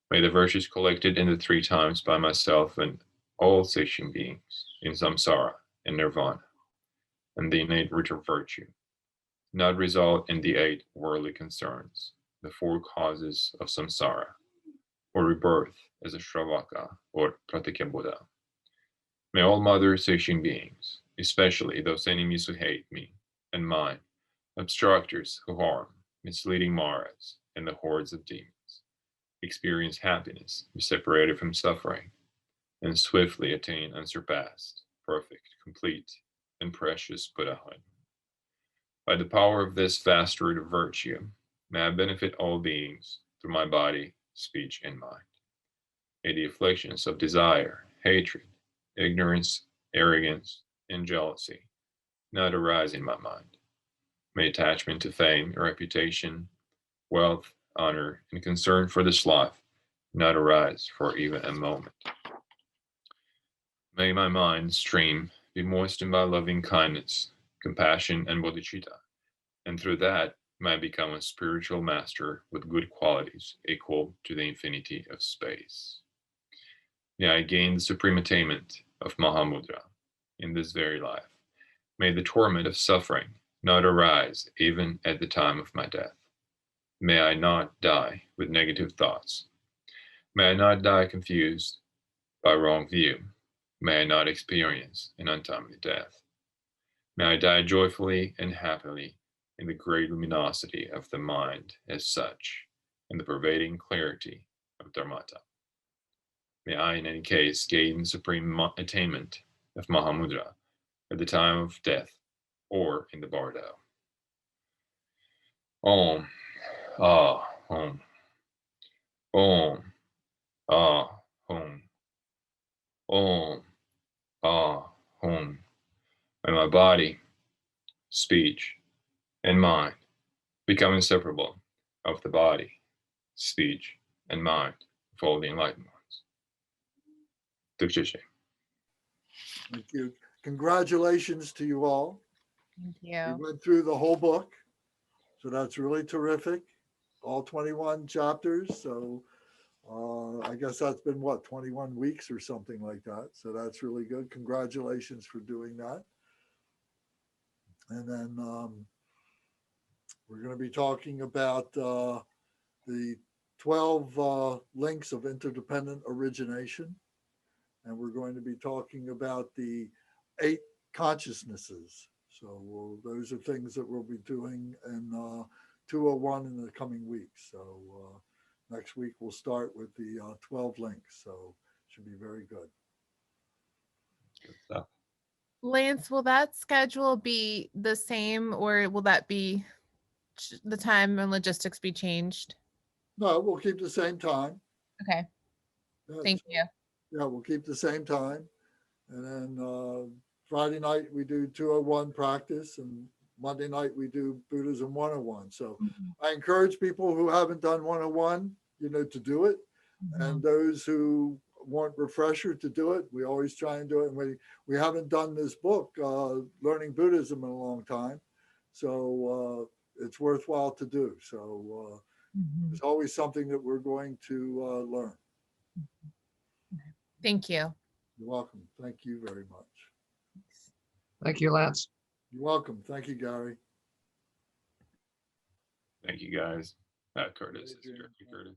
May the virtues collected in the three times by myself and all sentient beings in samsara and nirvana, and the innate root of virtue, not result in the 8 worldly concerns, the 4 causes of samsara, or rebirth as a Shravaka or Pratikya Buddha. May all mother sentient beings, especially those enemies who hate me and mine, obstructors who harm, misleading Maras, and the hordes of demons, experience happiness, be separated from suffering, and swiftly attain unsurpassed, perfect, complete, and precious Buddhahood. By the power of this vast root of virtue, may I benefit all beings through my body, speech, and mind. May the afflictions of desire, hatred, ignorance, arrogance, and jealousy not arise in my mind. May attachment to fame, reputation, wealth, honor, and concern for this life not arise for even a moment. May my mind stream be moistened by loving kindness, compassion, and bodhicitta, and through that may I become a spiritual master with good qualities equal to the infinity of space. May I gain the supreme attainment of Mahamudra in this very life. May the torment of suffering not arise even at the time of my death. May I not die with negative thoughts. May I not die confused by wrong view. May I not experience an untimely death. May I die joyfully and happily in the great luminosity of the mind as such, and the pervading clarity of Dharmata. May I, in any case, gain supreme attainment of Mahamudra at the time of death or in the bardo. Om, Om, Om, Om, Om, Om. May my body, speech, and mind become inseparable of the body, speech, and mind of all the enlightened ones. Tuksheshe. Thank you. Congratulations to you all. Thank We you. went through the whole book, so that's really terrific. All 21 chapters. So I guess that's been what, 21 weeks or something like that. So that's really good. Congratulations for doing that. And then we're going to be talking about the 12 links of interdependent origination. And we're going to be talking about the 8 consciousnesses. So those are things that we'll be doing in 201 in the coming weeks. So next week we'll start with the 12 links. So should be very good. Good stuff. Lance, will that schedule be the same, or will that be the time and logistics be changed? No, we'll keep the same time. Okay, Yeah, thank so, you. Yeah, we'll keep the same time. And then Friday night we do 201 practice, and Monday night we do Buddhism 101. So I encourage people who haven't done 101, to do it. And those who want refresher to do it, we always try and do it. And we haven't done this book, Learning Buddhism, in a long time. So it's worthwhile to do. So it's always something that we're going to learn. Thank you. You're welcome. Thank you very much. Thank you, Lance. You're welcome. Thank you, Gary. Thank you, guys. Curtis. Curtis.